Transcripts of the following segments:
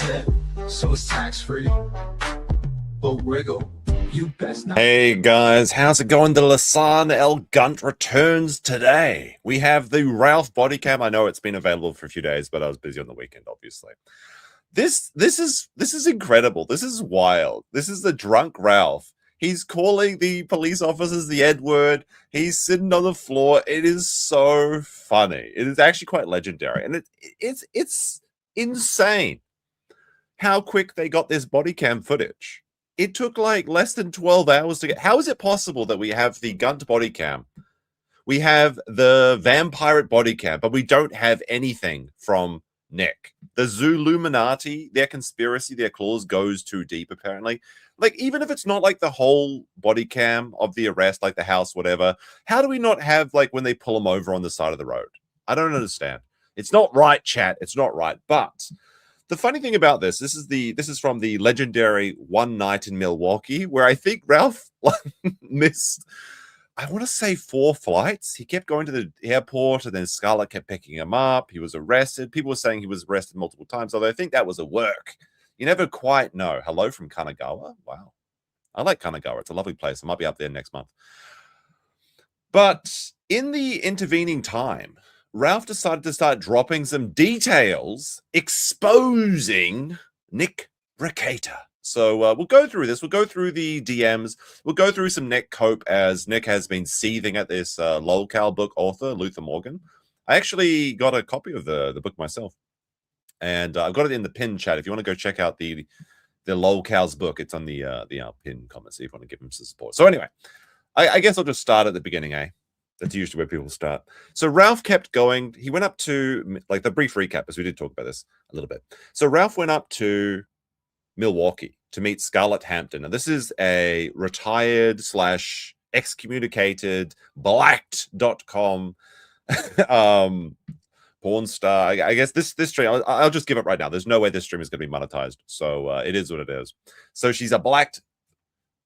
tip, so it's tax-free. But wiggle, you best not. Hey guys, how's it going? The Lasan El Gunt returns today. We have the Ralph BodyCam. I know it's been available for a few days, but I was busy on the weekend, obviously. This is incredible. This is wild. This is the drunk Ralph. He's calling the police officers the N-word. He's sitting on the floor. It is so funny. It is actually quite legendary, and it's insane how quick they got this BodyCam footage. It took like less than 12 hours to get. How is it possible that we have the Gunted BodyCam, we have the Vampirate BodyCam, but we don't have anything from Nick? The Zuluminati, their conspiracy, their clause goes too deep, apparently. Like, even if it's not like the whole body cam of the arrest, like the house, whatever, how do we not have, like, when they pull them over on the side of the road? I don't understand. It's not right, chat. It's not right. But the funny thing about this is from the legendary One Night in Milwaukee, where I think Ralph missed, I want to say 4 flights. He kept going to the airport, and then Scarlett kept picking him up. He was arrested. People were saying he was arrested multiple times, although I think that was a work. You never quite know. Hello from Kanagawa. Wow. I like Kanagawa. It's a lovely place. I might be up there next month. But in the intervening time, Ralph decided to start dropping some details exposing Nick Rekieta. So we'll go through this. We'll go through the DMs. We'll go through some Nick Cope, as Nick has been seething at this lolcow book author, Luther Morgan. I actually got a copy of the book myself. And I've got it in the pin chat. If you want to go check out the lolcow's book, it's on the pin comments if you want to give him some support. So anyway, I guess I'll just start at the beginning, eh? That's usually where people start. So Ralph kept going. He went up to, like, the brief recap, as we did talk about this a little bit. So Ralph went up to Milwaukee to meet Scarlett Hampton. And this is a retired / excommunicated blacked.com porn star. I guess this stream, I'll just give it right now. There's no way this stream is going to be monetized. So it is what it is. So she's a blacked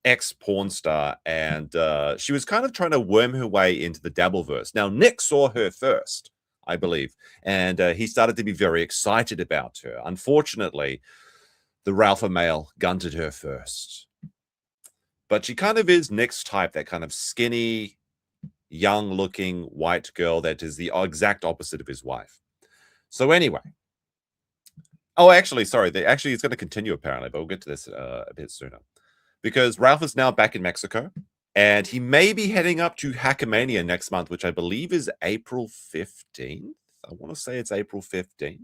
ex-porn star, and she was kind of trying to worm her way into the Dabbleverse. Now, Nick saw her first, I believe, and he started to be very excited about her. Unfortunately, the Ralpha male gunted her first. But she kind of is Nick's type, that kind of skinny, young-looking white girl that is the exact opposite of his wife. So anyway. Oh, actually, sorry. Actually, it's going to continue, apparently, but we'll get to this a bit sooner. Because Ralph is now back in Mexico, and he may be heading up to Hackamania next month, which I believe is April 15th. I want to say it's April 15th.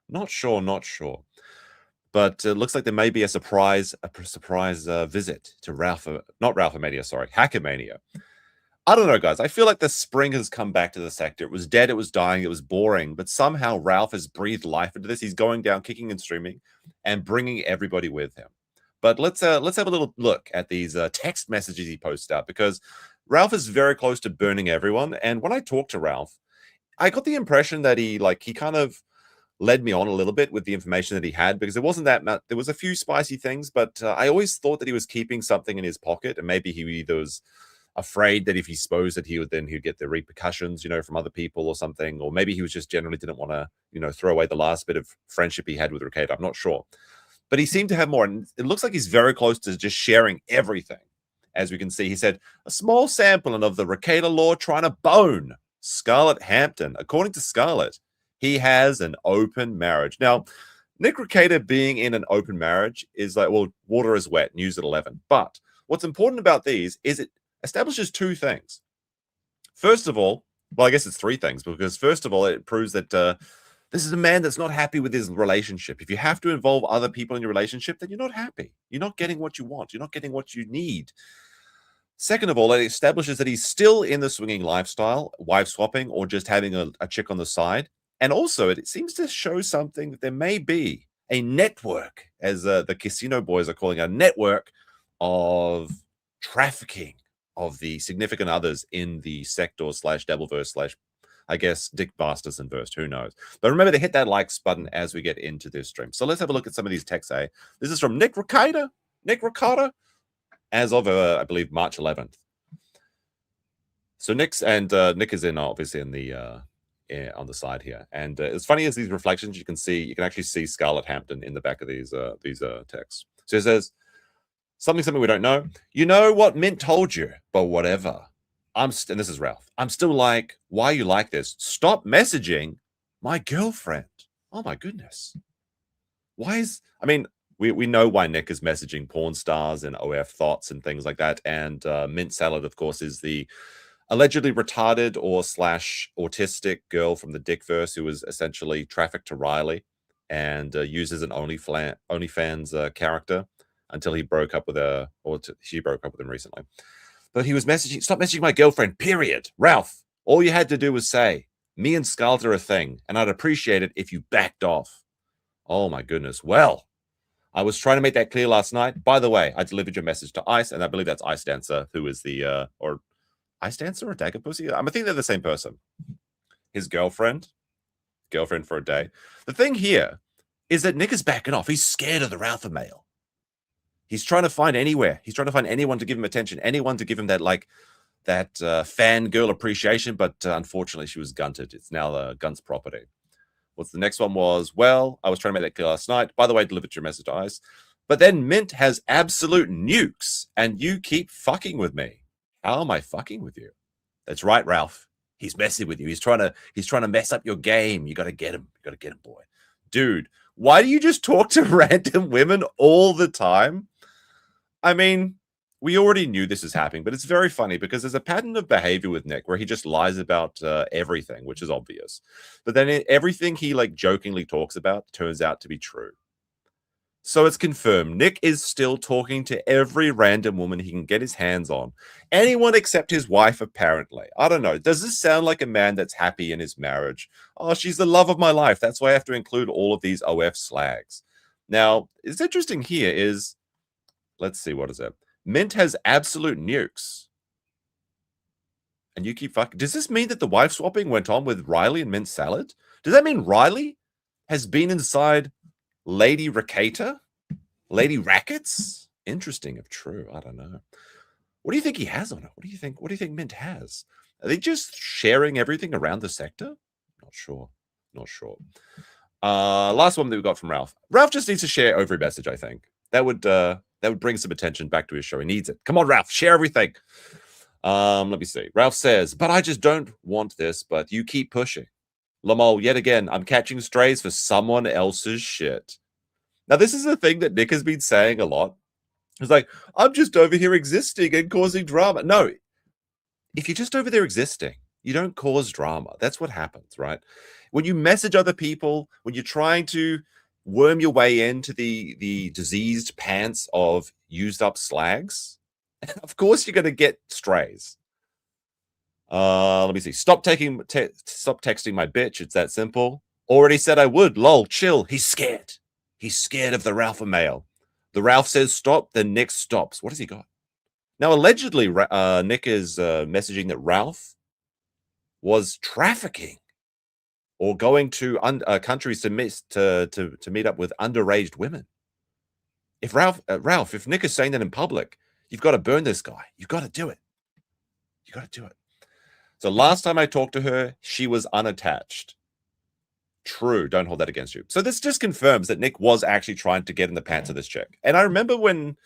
Not sure. But it looks like there may be a surprise visit to Hackamania. I don't know, guys. I feel like the spring has come back to the sector. It was dead, it was dying, it was boring, but somehow Ralph has breathed life into this. He's going down, kicking and streaming, and bringing everybody with him. But let's have a little look at these text messages he posts out, because Ralph is very close to burning everyone. And when I talked to Ralph, I got the impression that he kind of led me on a little bit with the information that he had, because there wasn't that much. There was a few spicy things, but I always thought that he was keeping something in his pocket, and maybe he either was afraid that if he exposed it, he'd get the repercussions, from other people or something, or maybe he was just generally didn't want to, throw away the last bit of friendship he had with Rekieta. I'm not sure, but he seemed to have more, and it looks like he's very close to just sharing everything. As we can see, he said a small sampling of the Rekieta law trying to bone Scarlett Hampton. According to Scarlett, he has an open marriage. Now, Nick Rekieta being in an open marriage is like, well, water is wet, news at 11. But what's important about these is it establishes 2 things. First of all, well, I guess it's 3 things, because first of all, it proves that this is a man that's not happy with his relationship. If you have to involve other people in your relationship, then you're not happy. You're not getting what you want. You're not getting what you need. Second of all, it establishes that he's still in the swinging lifestyle, wife swapping, or just having a chick on the side. And also, it seems to show something that there may be a network, as the casino boys are calling a network of trafficking of the significant others in the sector / Devilverse / I guess Dick Bastards and Verse. Who knows? But remember to hit that likes button as we get into this stream. So let's have a look at some of these texts. This is from Nick Rekieta, as of I believe March 11th. So Nick is in obviously in the on the side here. And as funny as these reflections, you can actually see Scarlett Hampton in the back of these texts. So it says something we don't know. You know what Mint told you, but whatever. And this is Ralph. I'm still like, why are you like this? Stop messaging my girlfriend. Oh my goodness. We know why Nick is messaging porn stars and OF thoughts and things like that. And Mint Salad, of course, is the allegedly retarded or / autistic girl from the Dickverse who was essentially trafficked to Riley and uses an OnlyFans character until he broke up with her, she broke up with him recently. But he was messaging, stop messaging my girlfriend, period. Ralph, all you had to do was say, me and Scarlett are a thing, and I'd appreciate it if you backed off. Oh my goodness. Well, I was trying to make that clear last night. By the way, I delivered your message to Ice, and I believe that's Ice Dancer, who is the, or Ice Dancer or Dagger Pussy? I think they're the same person. His girlfriend for a day. The thing here is that Nick is backing off. He's scared of the Ralph mail. He's trying to find anywhere. He's trying to find anyone to give him attention, anyone to give him that fangirl appreciation. But unfortunately, she was gunted. It's now Gunt's property. What's the next one was, well, I was trying to make that clear last night. By the way, I delivered your message to Ice. But then Mint has absolute nukes, and you keep fucking with me. How am I fucking with you? That's right, Ralph. He's messing with you. He's trying to mess up your game. You got to get him. You got to get him, boy. Dude, why do you just talk to random women all the time? I mean, we already knew this is happening, but it's very funny because there's a pattern of behavior with Nick where he just lies about everything, which is obvious. But then everything he jokingly talks about turns out to be true. So it's confirmed. Nick is still talking to every random woman he can get his hands on. Anyone except his wife, apparently. I don't know. Does this sound like a man that's happy in his marriage? Oh, she's the love of my life. That's why I have to include all of these OF slags. Now, it's interesting here is, let's see, what is it? Mint has absolute nukes. And you keep fucking... Does this mean that the wife swapping went on with Riley and Mint Salad? Does that mean Riley has been inside Lady Rekieta? Lady Rackets? Interesting if true. I don't know. What do you think he has on it? What do you think Mint has? Are they just sharing everything around the sector? Not sure. Last one that we got from Ralph. Ralph just needs to share every message, I think. That would bring some attention back to his show. He needs it. Come on, Ralph, share everything. Let me see. Ralph says, but I just don't want this, but you keep pushing. Lamol, yet again, I'm catching strays for someone else's shit. Now, this is a thing that Nick has been saying a lot. It's like, I'm just over here existing and causing drama. No, if you're just over there existing, you don't cause drama. That's what happens, right? When you message other people, when you're trying to worm your way into the diseased pants of used up slags, of course you're going to get strays. Let me see. Stop texting my bitch. It's that simple. Already said I would. Lol, chill. He's scared. He's scared of the Ralph mail. The Ralph says stop, then Nick stops. What has he got? Now, allegedly, Nick is messaging that Ralph was trafficking or going to countries to meet up with underage women. If if Nick is saying that in public, you've got to burn this guy. You've got to do it. You got to do it. So last time I talked to her, she was unattached. True. Don't hold that against you. So this just confirms that Nick was actually trying to get in the pants of this chick. And I remember when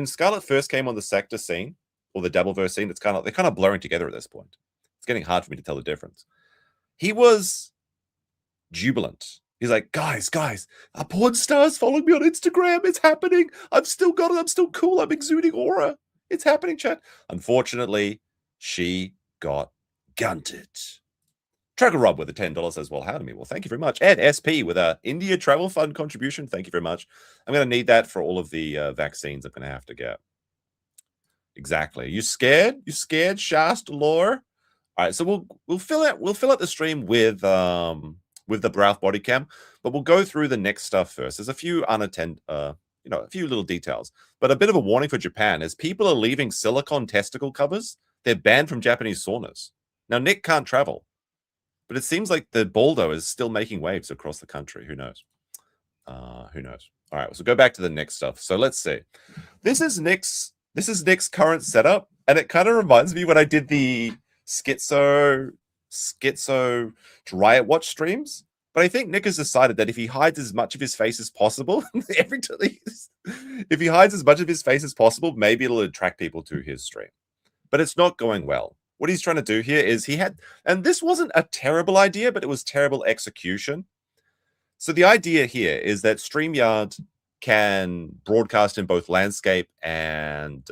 Scarlett first came on the sector scene or the Doubleverse scene, they're kind of blurring together at this point. It's getting hard for me to tell the difference. He was jubilant. He's like, guys, a porn star's following me on Instagram. It's happening. I've still got it. I'm still cool. I'm exuding aura. It's happening, chat. Unfortunately, she got gunted. Tracker Rob with a $10 says, well, howdy me. Well, thank you very much. Ed SP with a India Travel Fund contribution. Thank you very much. I'm going to need that for all of the vaccines I'm going to have to get. Exactly. You scared? You scared, Shast Lore? All right, so we'll fill out the stream with the Ralph BodyCam, but we'll go through the next stuff first. There's a few a few little details, but a bit of a warning for Japan as people are leaving silicone testicle covers. They're banned from Japanese saunas. Now, Nick can't travel, but it seems like the Baldo is still making waves across the country. Who knows? Who knows? All right, so go back to the next stuff. So let's see. This is Nick's current setup, and it kind of reminds me when I did the schizo schizo Riot Watch streams. But I think Nick has decided that if he hides as much of his face as possible, if he hides as much of his face as possible, maybe it'll attract people to his stream. But it's not going well. What he's trying to do here is and this wasn't a terrible idea, but it was terrible execution. So the idea here is that StreamYard can broadcast in both landscape and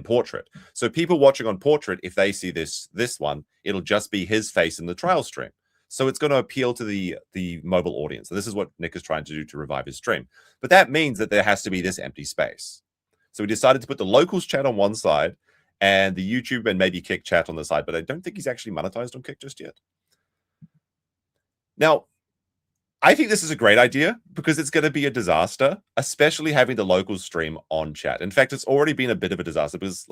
portrait. So people watching on portrait, if they see this one, it'll just be his face in the trial stream. So it's going to appeal to the mobile audience. And this is what Nick is trying to do to revive his stream. But that means that there has to be this empty space. So we decided to put the locals chat on one side and the YouTube and maybe Kick chat on the side. But I don't think he's actually monetized on Kick just yet. Now, I think this is a great idea because it's going to be a disaster, especially having the locals stream on chat. In fact, it's already been a bit of a disaster because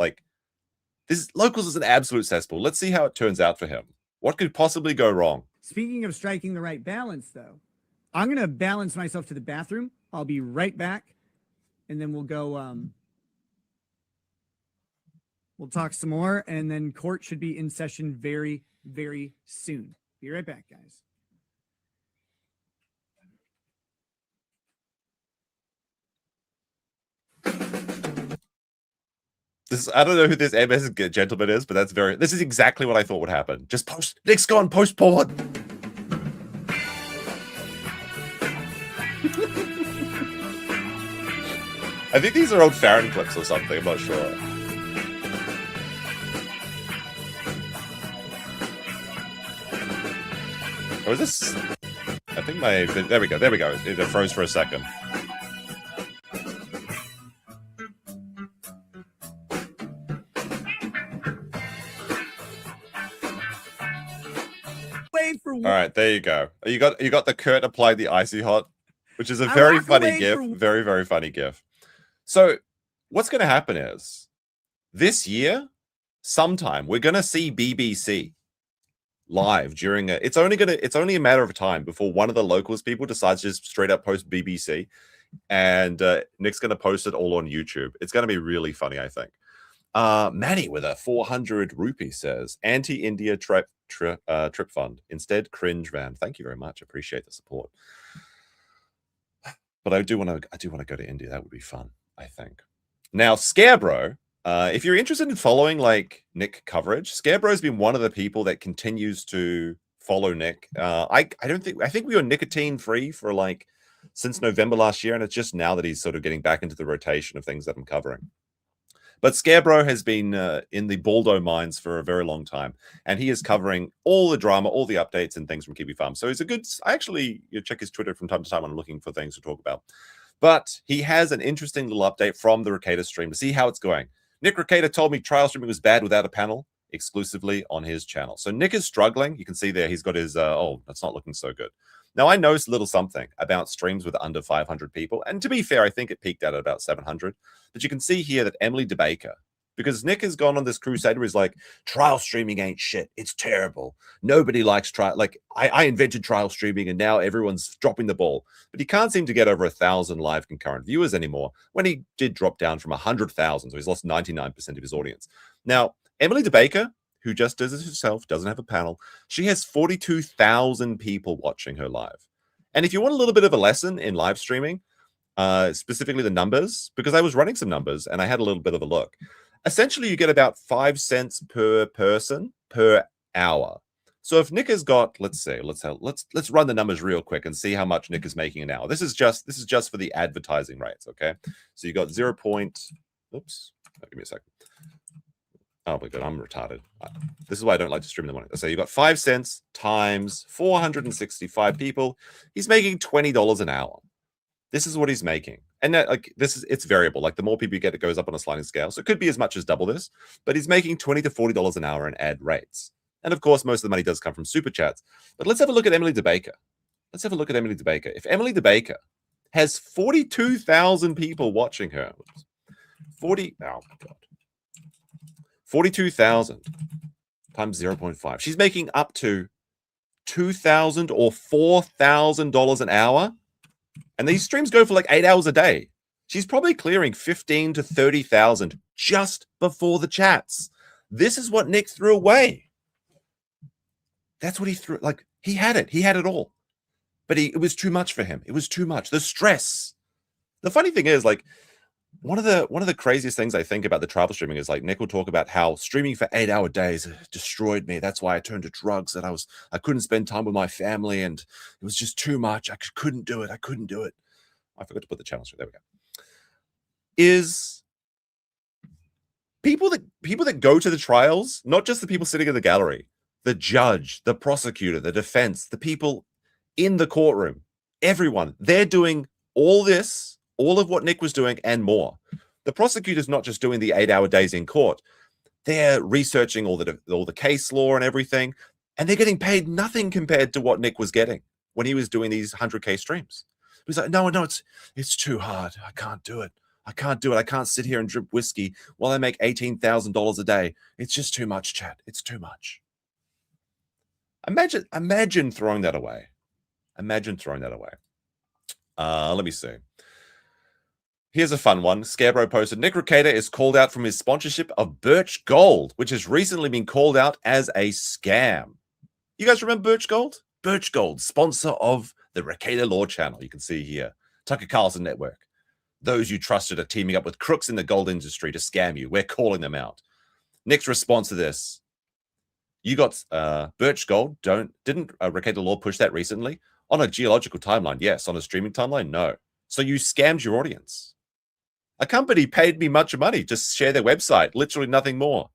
this locals is an absolute cesspool. Let's see how it turns out for him. What could possibly go wrong? Speaking of striking the right balance, though, I'm going to balance myself to the bathroom. I'll be right back, and then we'll go, we'll talk some more, and then court should be in session very, very soon. Be right back, guys. I don't know who this MS gentleman is, but this is exactly what I thought would happen. Just post, Nick's gone, post porn. I think these are old Farron clips or something, I'm not sure. Or is this? I think there we go. It froze for a second. All right, there you go. You got the Kurt applied the icy hot, which is a very funny gif. Very, very funny gif. So what's going to happen is this year, sometime we're going to see BBC live during it's only a matter of time before one of the locals people decides to just straight up post BBC, and Nick's going to post it all on YouTube. It's going to be really funny, I think. Manny with a 400 rupee says anti-India trip fund. Instead, cringe van. Thank you very much. Appreciate the support. But I do want to go to India. That would be fun, I think. Now, Scarebro, if you're interested in following Nick coverage, Scarebro has been one of the people that continues to follow Nick. I think we were nicotine free for since November last year, and it's just now that he's sort of getting back into the rotation of things that I'm covering. But Scarebro has been in the Baldo mines for a very long time, and he is covering all the drama, all the updates and things from Kiwi Farm. So he's I actually check his Twitter from time to time when I'm looking for things to talk about. But he has an interesting little update from the Rekieta stream to see how it's going. Nick Rekieta told me trial streaming was bad without a panel exclusively on his channel. So Nick is struggling. You can see there he's got his, that's not looking so good. Now, I know a little something about streams with under 500 people. And to be fair, I think it peaked out at about 700. But you can see here that Emily DeBaker, because Nick has gone on this crusade where he's like, trial streaming ain't shit. It's terrible. Nobody likes trial. I invented trial streaming and now everyone's dropping the ball. But he can't seem to get over 1,000 live concurrent viewers anymore when he did drop down from 100,000. So he's lost 99% of his audience. Now, Emily DeBaker, who just does it herself, doesn't have a panel, she has 42,000 people watching her live. And if you want a little bit of a lesson in live streaming, specifically the numbers, because I was running some numbers and I had a little bit of a look. Essentially, you get about 5 cents per person per hour. So if Nick has got, let's run the numbers real quick and see how much Nick is making an hour. This is just for the advertising rates, okay? So you got 0. Oops, give me a second. Oh my god, I'm retarded. This is why I don't like to stream in the morning. So you got 5 cents times 465 people. He's making $20 an hour. This is what he's making. And that, it's variable. The more people you get, it goes up on a sliding scale. So it could be as much as double this, but he's making $20 to $40 an hour in ad rates. And of course, most of the money does come from super chats. But let's have a look at Emily DeBaker. If Emily DeBaker has 42,000 people watching her, 42,000 times 0.5. She's making up to $2,000 or $4,000 an hour. And these streams go for 8 hours a day. She's probably clearing 15 to 30,000 just before the chats. This is what Nick threw away. That's what he threw. Like, he had it all, but it was too much for him. It was too much. The stress. The funny thing is, like, one of the craziest things I think about the travel streaming is, like, Nick will talk about how streaming for 8-hour days destroyed me. That's why I turned to drugs. That I couldn't spend time with my family, and it was just too much. I couldn't do it. I couldn't do it. I forgot to put the channel through. There we go. Is people that go to the trials, not just the people sitting in the gallery, the judge, the prosecutor, the defense, the people in the courtroom, everyone, they're doing all this, all of what Nick was doing and more. The prosecutor's not just doing the 8-hour days in court. They're researching all the case law and everything, and they're getting paid nothing compared to what Nick was getting when he was doing these 100K streams. He's like, no, it's too hard. I can't do it. I can't do it. I can't sit here and drip whiskey while I make $18,000 a day. It's just too much, chat. It's too much. Imagine throwing that away. Imagine throwing that away. Let me see. Here's a fun one. Scarebro posted, Nick Rekieta is called out from his sponsorship of Birch Gold, which has recently been called out as a scam. You guys remember Birch Gold? Birch Gold, sponsor of the Rekieta Law channel. You can see here. Tucker Carlson Network. Those you trusted are teaming up with crooks in the gold industry to scam you. We're calling them out. Nick's response to this. You got Birch Gold. Didn't Rekieta Law push that recently? On a geological timeline, yes. On a streaming timeline, no. So you scammed your audience. A company paid me much money to share their website, literally nothing more.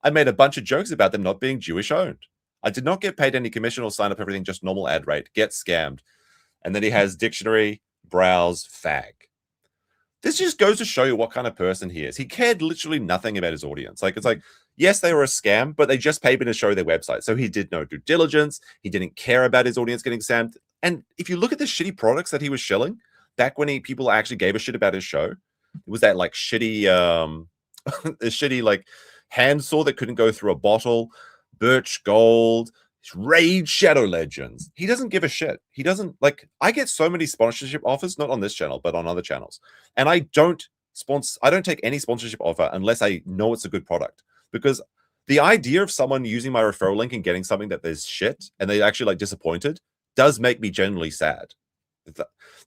I made a bunch of jokes about them not being Jewish owned. I did not get paid any commission or sign up everything, just normal ad rate. Get scammed. And then he has dictionary, browse, fag. This just goes to show you what kind of person he is. He cared literally nothing about his audience. Like, it's like, yes, they were a scam, but they just paid me to show their website. So he did no due diligence. He didn't care about his audience getting scammed. And if you look at the shitty products that he was shilling, back when people actually gave a shit about his show, it was that like shitty, shitty like hand saw that couldn't go through a bottle, Birch Gold, Raid Shadow Legends. He doesn't give a shit. He doesn't like. I get so many sponsorship offers, not on this channel, but on other channels, and I don't take any sponsorship offer unless I know it's a good product. Because the idea of someone using my referral link and getting something that there's shit and they actually like disappointed does make me genuinely sad.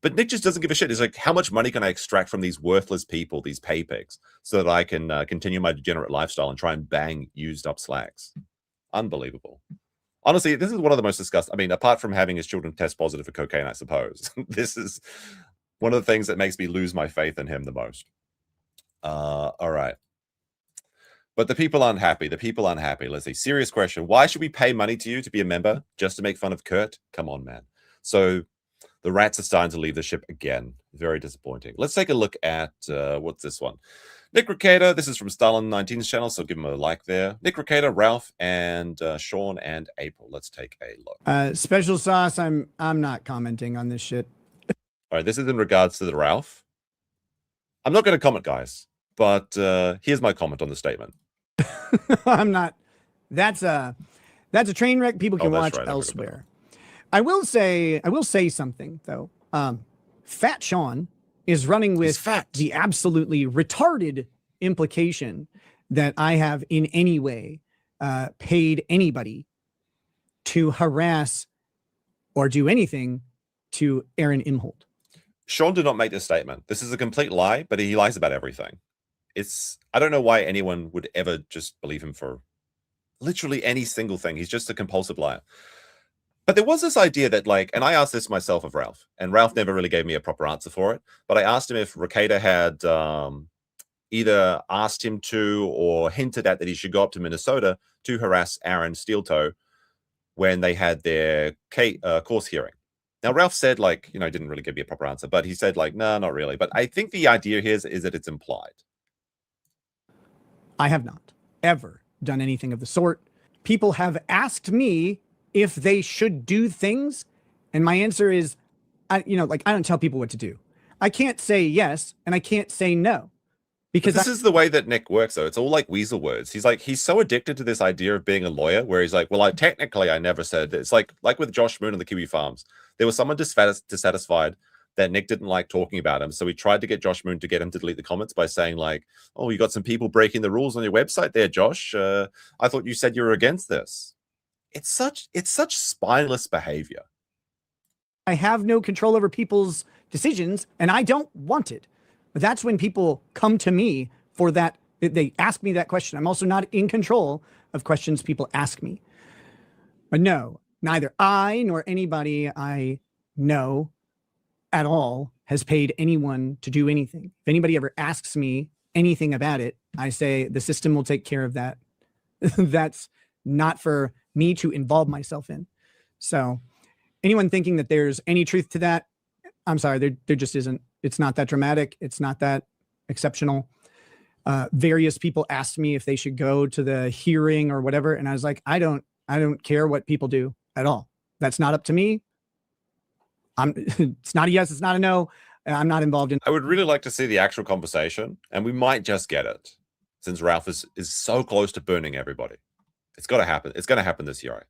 But Nick just doesn't give a shit. He's like, how much money can I extract from these worthless people, these pay pigs, so that I can continue my degenerate lifestyle and try and bang used up slacks? Unbelievable. Honestly, this is one of the most disgusting. I mean, apart from having his children test positive for cocaine, I suppose, this is one of the things that makes me lose my faith in him the most. All right. But the people aren't happy. The people aren't happy. Let's see. Serious question. Why should we pay money to you to be a member just to make fun of Kurt? Come on, man. So the rats are starting to leave the ship again. Very disappointing. Let's take a look at, what's this one? Nick Rekieta. This is from Stalin19's channel, so give him a like there. Nick Rekieta, Ralph, and Sean and April. Let's take a look. Special sauce. I'm not commenting on this shit. All right, this is in regards to the Ralph. I'm not going to comment, guys, but here's my comment on the statement. I'm not. That's a train wreck people can watch elsewhere. I will say something though. Fat Sean is running with the absolutely retarded implication that I have in any way paid anybody to harass or do anything to Aaron Imholt. Sean did not make this statement. This is a complete lie, but he lies about everything. I don't know why anyone would ever just believe him for literally any single thing. He's just a compulsive liar. But there was this idea that, like, and I asked this myself of Ralph, and Ralph never really gave me a proper answer for it. But I asked him if Rekieta had either asked him to or hinted at that he should go up to Minnesota to harass Aaron Steeltoe when they had their course hearing. Now, Ralph said, like, didn't really give me a proper answer, but he said, like, no, not really. But I think the idea here is that it's implied. I have not ever done anything of the sort. People have asked me if they should do things, and my answer is, I don't tell people what to do. I can't say yes, and I can't say no. Because this is the way that Nick works, though. It's all like weasel words. He's so addicted to this idea of being a lawyer, where he's like, well, I never said this. Like with Josh Moon and the Kiwi Farms. There was someone dissatisfied that Nick didn't like talking about him. So he tried to get Josh Moon to get him to delete the comments by saying, like, oh, you got some people breaking the rules on your website there, Josh. I thought you said you were against this. it's such spineless behavior. I have no control over people's decisions, and I don't want it. But that's when people come to me for that. They ask me that question. I'm also not in control of questions people ask me. But no, neither I nor anybody I know at all has paid anyone to do anything. If anybody ever asks me anything about it, I say the system will take care of that. That's not for me to involve myself in. So anyone thinking that there's any truth to that, I'm sorry, there just isn't. It's not that dramatic. It's not that exceptional. Various people asked me if they should go to the hearing or whatever, and I was like, I don't care what people do at all. That's not up to me. It's not a yes, it's not a no. I'm not involved in. I would really like to see the actual conversation, and we might just get it, since Ralph is so close to burning everybody. It's got to happen. It's going to happen this year.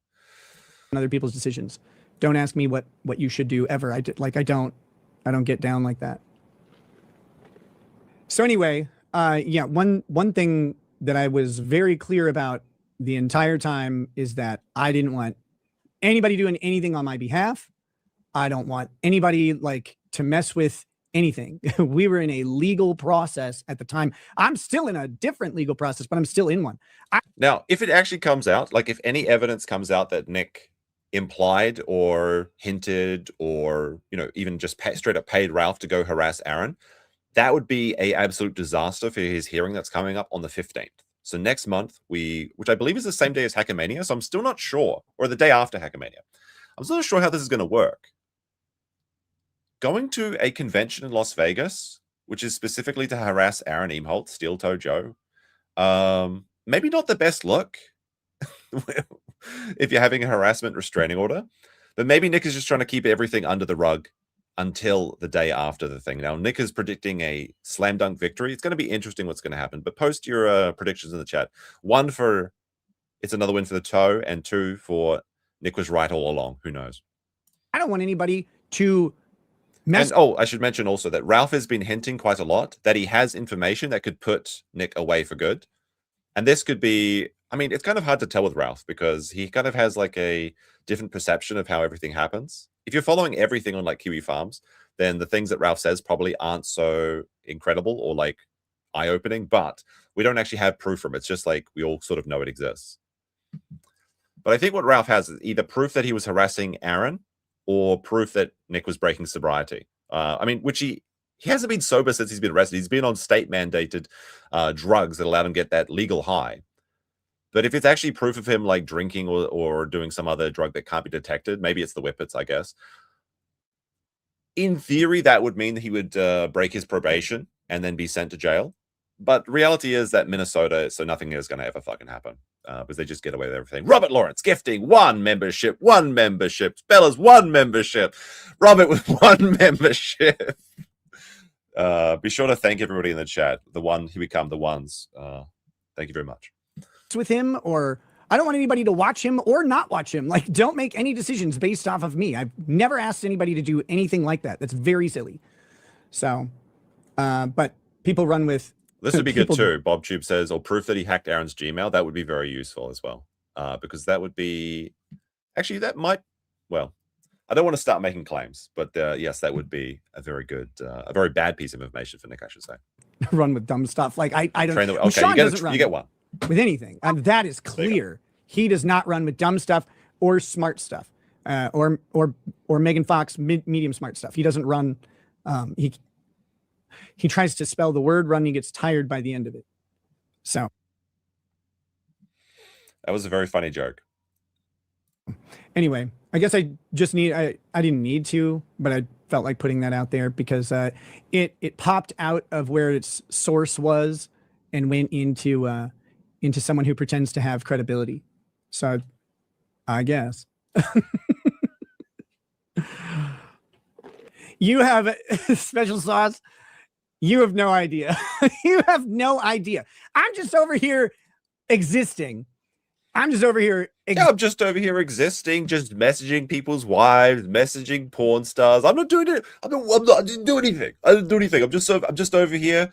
Other people's decisions. Don't ask me what you should do ever. I don't get down like that. So anyway, yeah, one thing that I was very clear about the entire time is that I didn't want anybody doing anything on my behalf. I don't want anybody to mess with anything. We were in a legal process at the time. I'm still in a different legal process, but I'm still in one. Now, if it actually comes out, if any evidence comes out that Nick implied or hinted or, even just straight up paid Ralph to go harass Aaron, that would be a absolute disaster for his hearing that's coming up on the 15th. So next month, which I believe is the same day as Hackermania, so I'm still not sure, or the day after Hackermania. I'm still not sure how this is going to work. Going to a convention in Las Vegas, which is specifically to harass Aaron Eamholt, Steel Toe Joe, maybe not the best look if you're having a harassment restraining order, but maybe Nick is just trying to keep everything under the rug until the day after the thing. Now, Nick is predicting a slam dunk victory. It's going to be interesting what's going to happen, but post your predictions in the chat. 1 for it's another win for the toe, and 2 for Nick was right all along. Who knows? I don't want anybody to mess. And I should mention also that Ralph has been hinting quite a lot that he has information that could put Nick away for good. And this could be, it's kind of hard to tell with Ralph because he kind of has a different perception of how everything happens. If you're following everything on Kiwi Farms, then the things that Ralph says probably aren't so incredible or eye-opening, but we don't actually have proof from it. It's just we all sort of know it exists. But I think what Ralph has is either proof that he was harassing Aaron or proof that Nick was breaking sobriety. Which he hasn't been sober since he's been arrested. He's been on state-mandated drugs that allowed him to get that legal high. But if it's actually proof of him drinking or doing some other drug that can't be detected, maybe it's the whippets, I guess. In theory, that would mean that he would break his probation and then be sent to jail. But reality is that Minnesota, so nothing is going to ever fucking happen because they just get away with everything. Robert Lawrence gifting 1 membership, 1 membership. Bella's 1 membership. Robert with 1 membership. Be sure to thank everybody in the chat. The one who become the ones. Thank you very much. With him, or I don't want anybody to watch him or not watch him. Don't make any decisions based off of me. I've never asked anybody to do anything like that. That's very silly. So, but people run with. This would be good too. Bob Tube says, or proof that he hacked Aaron's Gmail. That would be very useful as well. Because that would be, actually that might, well, I don't want to start making claims, but yes, that would be a very good, a very bad piece of information for Nick, I should say. Run with dumb stuff. I don't. Okay, you get one. With anything, and that is clear. He does not run with dumb stuff or smart stuff, or Megan Fox medium smart stuff. He doesn't run. He tries to spell the word run. He gets tired by the end of it. So that was a very funny joke. Anyway, I guess I didn't need to, but I felt like putting that out there because it popped out of where its source was and went into someone who pretends to have credibility. So I guess. You have special sauce. You have no idea. You have no idea. I'm just over here existing. I'm just over here. I'm just over here existing, just messaging people's wives, messaging porn stars. I'm not doing it. I didn't do anything. I didn't do anything. I'm just over here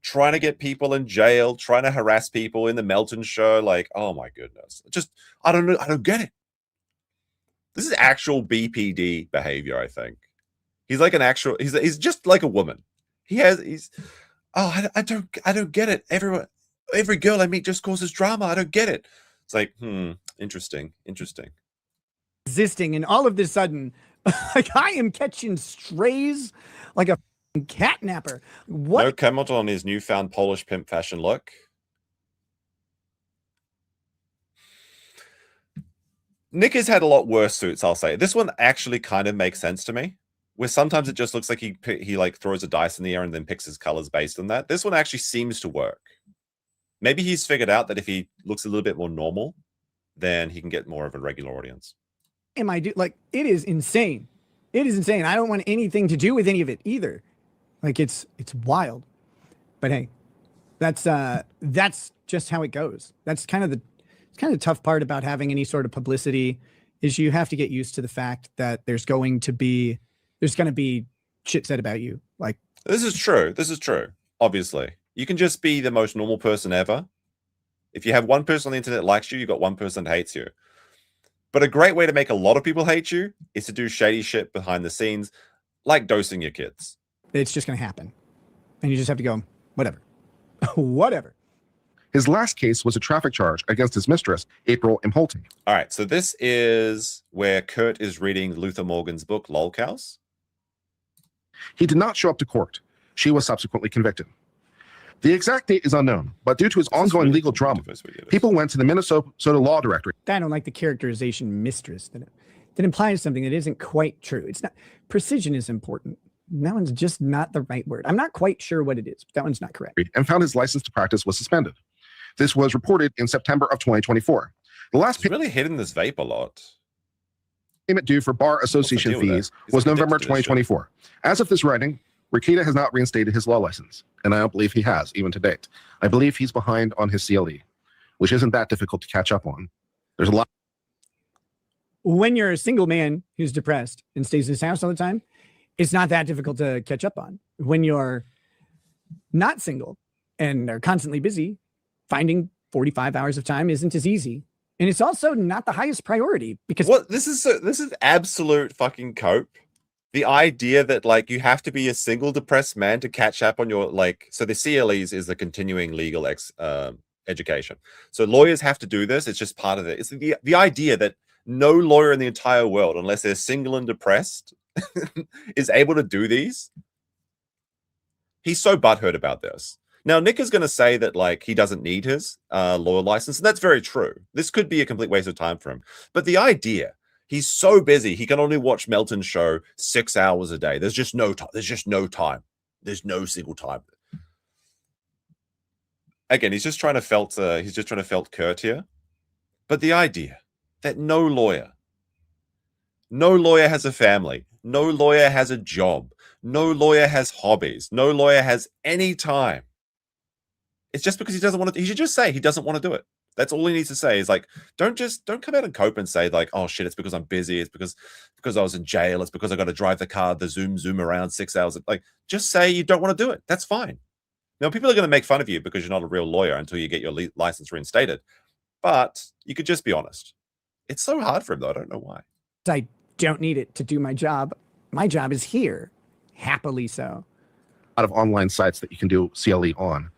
trying to get people in jail, trying to harass people in the Melton show. Oh my goodness. I don't know. I don't get it. This is actual BPD behavior, I think. He's like an actual, he's just like a woman. I don't get it. Every girl I meet just causes drama. I don't get it. It's like, interesting. Existing, and all of this sudden, like I am catching strays like a catnapper. What? No comment on his newfound Polish pimp fashion look. Nick has had a lot worse suits, I'll say. This one actually kind of makes sense to me, where sometimes it just looks like he like throws a dice in the air and then picks his colors based on that. This one actually seems to work. Maybe he's figured out that if he looks a little bit more normal, then he can get more of a regular audience. Like, it is insane. It is insane. I don't want anything to do with any of it either. Like, it's wild. But hey, that's just how it goes. That's kind of the tough part about having any sort of publicity, is you have to get used to the fact that there's going to be shit said about you. Like, this is true. Obviously, you can just be the most normal person ever. If you have one person on the internet that likes you, you've got one person that hates you. But a great way to make a lot of people hate you is to do shady shit behind the scenes, like dosing your kids. It's just going to happen. And you just have to go, whatever. Whatever. His last case was a traffic charge against his mistress, April Imholte. All right, so this is where Kurt is reading Luther Morgan's book, Lolcows. He did not show up to court. She was subsequently convicted. The exact date is unknown, but due to his ongoing legal drama, people went to the Minnesota Law Directory. I don't like the characterization mistress. That implies something that isn't quite true. It's not. Precision is important. That one's just not the right word. I'm not quite sure what it is, but that one's not correct. And found his license to practice was suspended. This was reported in September of 2024. The last really hitting this vape a lot. Payment due for bar association fees was November 2024. As of this writing, Rekieta has not reinstated his law license, and I don't believe he has, even to date. I believe he's behind on his CLE, which isn't that difficult to catch up on. There's a lot. When you're a single man who's depressed and stays in his house all the time, it's not that difficult to catch up on. When you're not single and are constantly busy, finding 45 hours of time isn't as easy. And it's also not the highest priority, because this is absolute fucking cope. The idea that like you have to be a single depressed man to catch up on your so the CLEs is the continuing legal education. So lawyers have to do this. It's just part of it. It's the idea that no lawyer in the entire world, unless they're single and depressed, is able to do these. He's so butthurt about this. Now, Nick is going to say that like he doesn't need his lawyer license, and that's very true. This could be a complete waste of time for him. But the idea, he's so busy, he can only watch Melton's show 6 hours a day. There's just no time. There's no single time. Again, he's just trying to felt Kurt here. But the idea that no lawyer has a family, no lawyer has a job, no lawyer has hobbies, no lawyer has any time. It's just because he doesn't want to. He should just say he doesn't want to do it. That's all he needs to say. Is like, don't come out and cope and say like, oh shit, it's because I'm busy. It's because I was in jail. It's because I got to drive the car, the zoom around 6 hours. Like, just say you don't want to do it. That's fine. Now, people are going to make fun of you because you're not a real lawyer until you get your license reinstated. But you could just be honest. It's so hard for him though. I don't know why. I don't need it to do my job. My job is here, happily so. A lot of online sites that you can do CLE on.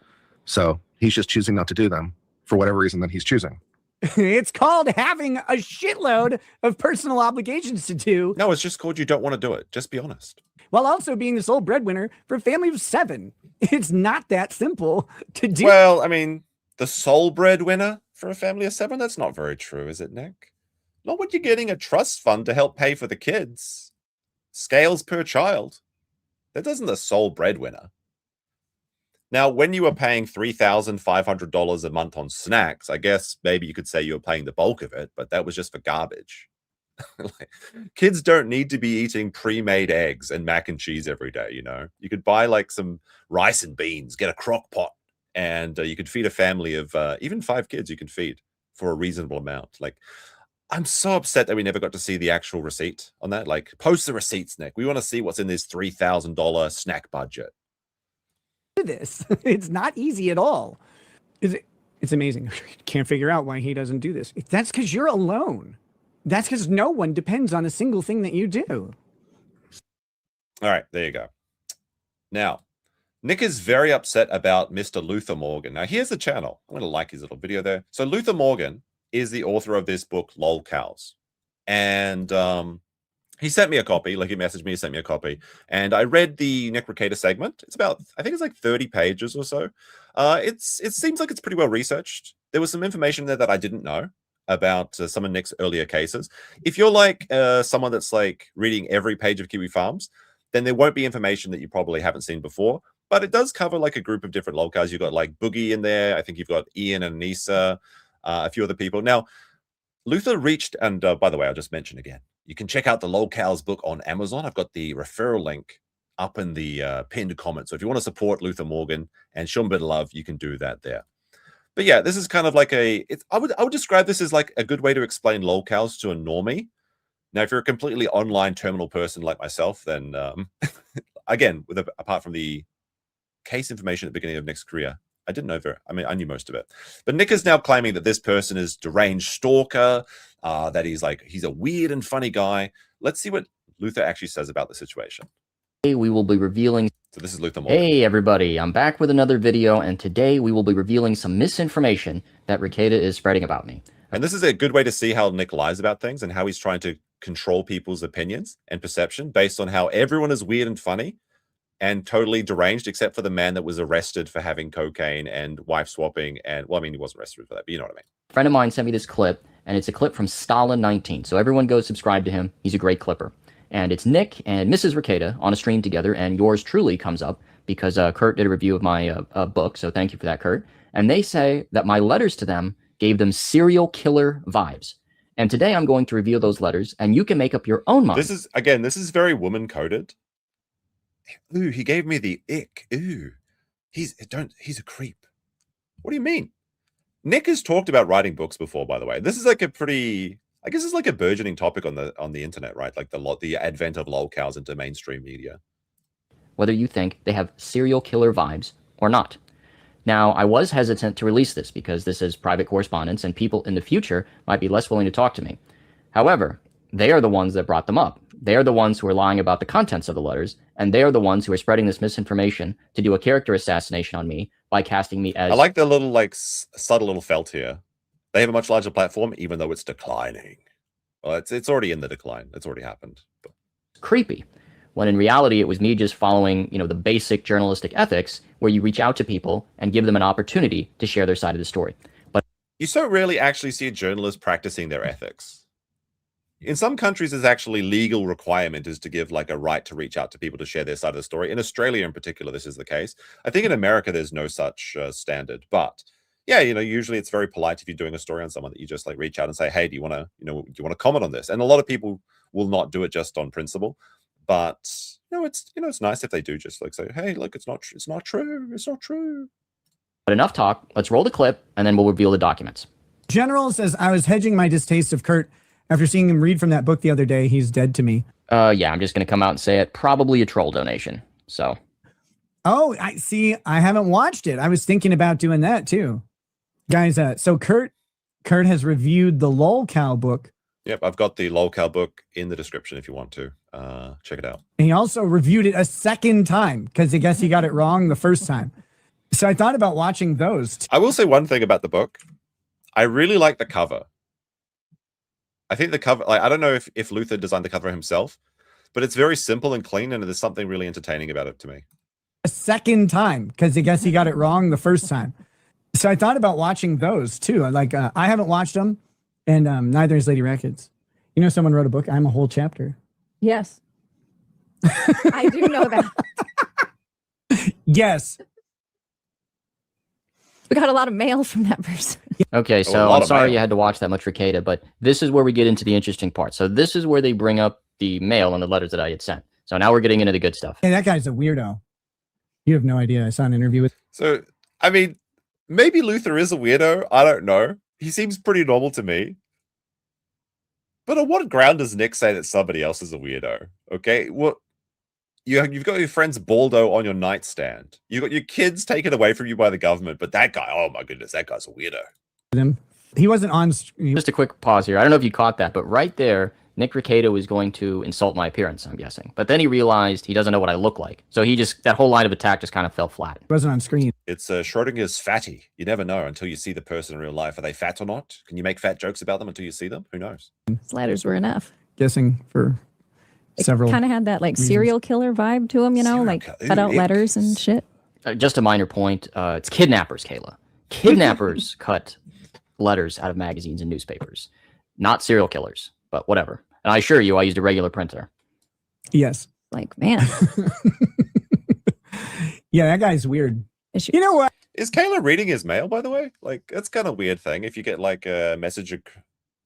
So he's just choosing not to do them for whatever reason that he's choosing. It's called having a shitload of personal obligations to do. No, it's just called you don't want to do it. Just be honest. While also being the sole breadwinner for a family of 7. It's not that simple to do. Well, I mean, the sole breadwinner for a family of 7? That's not very true, is it, Nick? Not when you're getting a trust fund to help pay for the kids. Scales per child. That isn't the sole breadwinner. Now, when you were paying $3,500 a month on snacks, I guess maybe you could say you were paying the bulk of it, but that was just for garbage. Kids don't need to be eating pre-made eggs and mac and cheese every day, you know? You could buy like some rice and beans, get a crock pot, and you could feed a family of even 5 kids you can feed for a reasonable amount. Like, I'm so upset that we never got to see the actual receipt on that. Like, post the receipts, Nick. We want to see what's in this $3,000 snack budget. This it's not easy at all. It's amazing. Can't figure out why he doesn't do this. That's because you're alone. That's because no one depends on a single thing that you do. All right, there you go. Now, Nick is very upset about Mr. Luther Morgan. Now, here's the channel. I'm going to like his little video there. So Luther Morgan is the author of this book, Lol Cows. And he sent me a copy. Like, he messaged me, he sent me a copy. And I read the Nick Rekieta segment. It's about, I think it's like 30 pages or so. It seems like it's pretty well researched. There was some information there that I didn't know about some of Nick's earlier cases. If you're like someone that's like reading every page of Kiwi Farms, then there won't be information that you probably haven't seen before. But it does cover like a group of different lolcows. You've got like Boogie in there. I think you've got Ian and Nisa, a few other people. Now, Luther reached, and by the way, I'll just mention again, you can check out the lolcows book on Amazon. I've got the referral link up in the pinned comment. So if you want to support Luther Morgan and show him a bit of love, you can do that there. But yeah, this is kind of like I would describe this as like a good way to explain lolcows to a normie. Now, if you're a completely online terminal person like myself, then again, apart from the case information at the beginning of Nick's career, I didn't know I knew most of it. But Nick is now claiming that this person is deranged stalker, that he's a weird and funny guy. Let's see what Luther actually says about the situation. Today we will be revealing. So this is Luther Morgan. Hey everybody, I'm back with another video, and today we will be revealing some misinformation that Rekieta is spreading about me. And this is a good way to see how Nick lies about things and how he's trying to control people's opinions and perception based on how everyone is weird and funny and totally deranged, except for the man that was arrested for having cocaine and wife swapping. And well, I mean, he wasn't arrested for that, but you know what I mean. A friend of mine sent me this clip, and it's a clip from Stalin19. So everyone go subscribe to him. He's a great clipper. And it's Nick and Mrs. Rekieta on a stream together, and yours truly comes up because Kurt did a review of my book. So thank you for that, Kurt. And they say that my letters to them gave them serial killer vibes. And today I'm going to reveal those letters, and you can make up your own mind. This is very woman coded. Ooh, he gave me the ick. Ooh, he's a creep. What do you mean? Nick has talked about writing books before, by the way. This is like a pretty, I guess it's like a burgeoning topic on the internet, right? Like the advent of lolcows into mainstream media. Whether you think they have serial killer vibes or not. Now, I was hesitant to release this because this is private correspondence and people in the future might be less willing to talk to me. However, they are the ones that brought them up. They are the ones who are lying about the contents of the letters, and they are the ones who are spreading this misinformation to do a character assassination on me by casting me as... I like the little, like, subtle little felt here. They have a much larger platform, even though it's declining. Well, it's already in the decline. It's already happened. But... creepy. When in reality, it was me just following, the basic journalistic ethics where you reach out to people and give them an opportunity to share their side of the story. But you so rarely actually see a journalist practicing their ethics. In some countries, there's actually legal requirement is to give like a right to reach out to people to share their side of the story. In Australia, in particular, this is the case. I think in America, there's no such standard. But yeah, usually it's very polite if you're doing a story on someone that you just like reach out and say, hey, do you want to comment on this? And a lot of people will not do it just on principle. But it's nice if they do just like say, hey, look, it's not true. But enough talk. Let's roll the clip, and then we'll reveal the documents. General says, I was hedging my distaste of Kurt after seeing him read from that book the other day. He's dead to me. Yeah, I'm just going to come out and say it. Probably a troll donation. So. Oh, I see. I haven't watched it. I was thinking about doing that too. Guys, so Kurt has reviewed the lolcow book. Yep, I've got the lolcow book in the description if you want to. Check it out. And he also reviewed it a second time because I guess he got it wrong the first time. So I thought about watching those. I will say one thing about the book. I really like the cover. I think the cover, like, I don't know if Luther designed the cover himself, but it's very simple and clean, and there's something really entertaining about it to me. A second time because I guess he got it wrong the first time. So I thought about watching those too. Like I haven't watched them, and neither has Lady Rekieta. Someone wrote a book. I'm a whole chapter. Yes. I do know that. Yes. We got a lot of mail from that person. Okay, so I'm sorry you had to watch that much Rekieta, but this is where we get into the interesting part. So this is where they bring up the mail and the letters that I had sent. So now we're getting into the good stuff. Hey, that guy's a weirdo. You have no idea. I saw an interview with... So, I mean, maybe Luther is a weirdo. I don't know. He seems pretty normal to me. But on what ground does Nick say that somebody else is a weirdo? Okay, well, you've got your friend's Baldo on your nightstand. You've got your kids taken away from you by the government, but that guy, oh my goodness, that guy's a weirdo. Him He wasn't on. Just a quick pause here. I don't know if you caught that, but right there, Nick Rekieta was going to insult my appearance, I'm guessing. But then he realized he doesn't know what I look like. So he just, that whole line of attack just kind of fell flat. He wasn't on screen. It's Schrodinger's fatty. You never know until you see the person in real life. Are they fat or not? Can you make fat jokes about them until you see them? Who knows? His letters were enough. Guessing for several. Kind of had that like serial killer vibe to him, you know, like cut out letters and shit. Just a minor point. It's kidnappers, Kayla. Kidnappers cut letters out of magazines and newspapers. Not serial killers, but whatever. And I assure you, I used a regular printer. Yes. Like, man. Yeah, that guy's weird. Issues. You know what? Is Kayla reading his mail, by the way? Like, that's kind of a weird thing. If you get like a message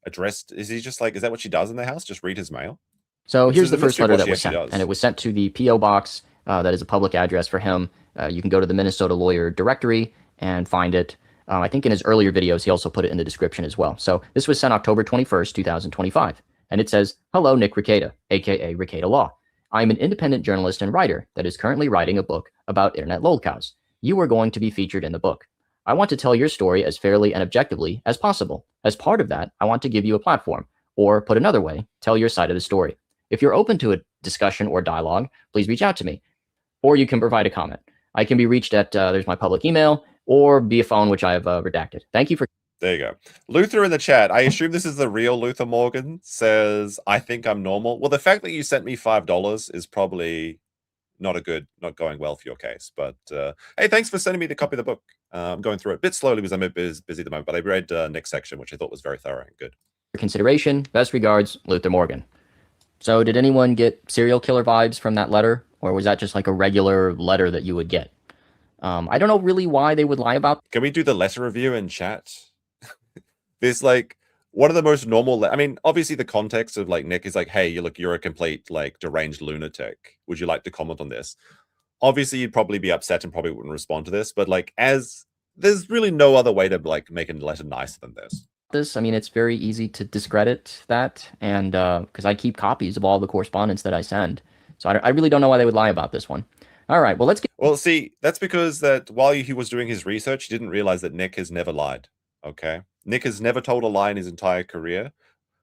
addressed, is he just like, is that what she does in the house? Just read his mail? So This here's is the a first mystery of letter what that was she sent. actually does. And it was sent to the P.O. Box. That is a public address for him. You can go to the Minnesota Lawyer Directory and find it. I think in his earlier videos, he also put it in the description as well. So this was sent October 21st, 2025. And it says, "Hello, Nick Rekieta, aka Rekieta Law. I'm an independent journalist and writer that is currently writing a book about internet lolcows. You are going to be featured in the book. I want to tell your story as fairly and objectively as possible. As part of that, I want to give you a platform, or put another way, tell your side of the story. If you're open to a discussion or dialogue, please reach out to me. Or you can provide a comment. I can be reached at, there's my public email, or via phone, which I have redacted. Thank you for..." There you go. Luther in the chat. I assume this is the real Luther Morgan. Says, I think I'm normal. Well, the fact that you sent me $5 is probably not going well for your case. But hey, thanks for sending me the copy of the book. I'm going through it a bit slowly because I'm a bit busy at the moment. But I read Nick's section, which I thought was very thorough and good. Consideration. Best regards, Luther Morgan. So did anyone get serial killer vibes from that letter? Or was that just like a regular letter that you would get? I don't know really why they would lie about. Can we do the letter review in chat? There's like one of the most normal. I mean, obviously the context of like Nick is like, hey, you're a complete like deranged lunatic. Would you like to comment on this? Obviously, you'd probably be upset and probably wouldn't respond to this. But like, there's really no other way to like make a letter nicer than this. I mean, it's very easy to discredit that, and because I keep copies of all the correspondence that I send, so I really don't know why they would lie about this one. All right, well, let's get. Well, see, that's because that while he was doing his research, he didn't realize that Nick has never lied. Okay, Nick has never told a lie in his entire career.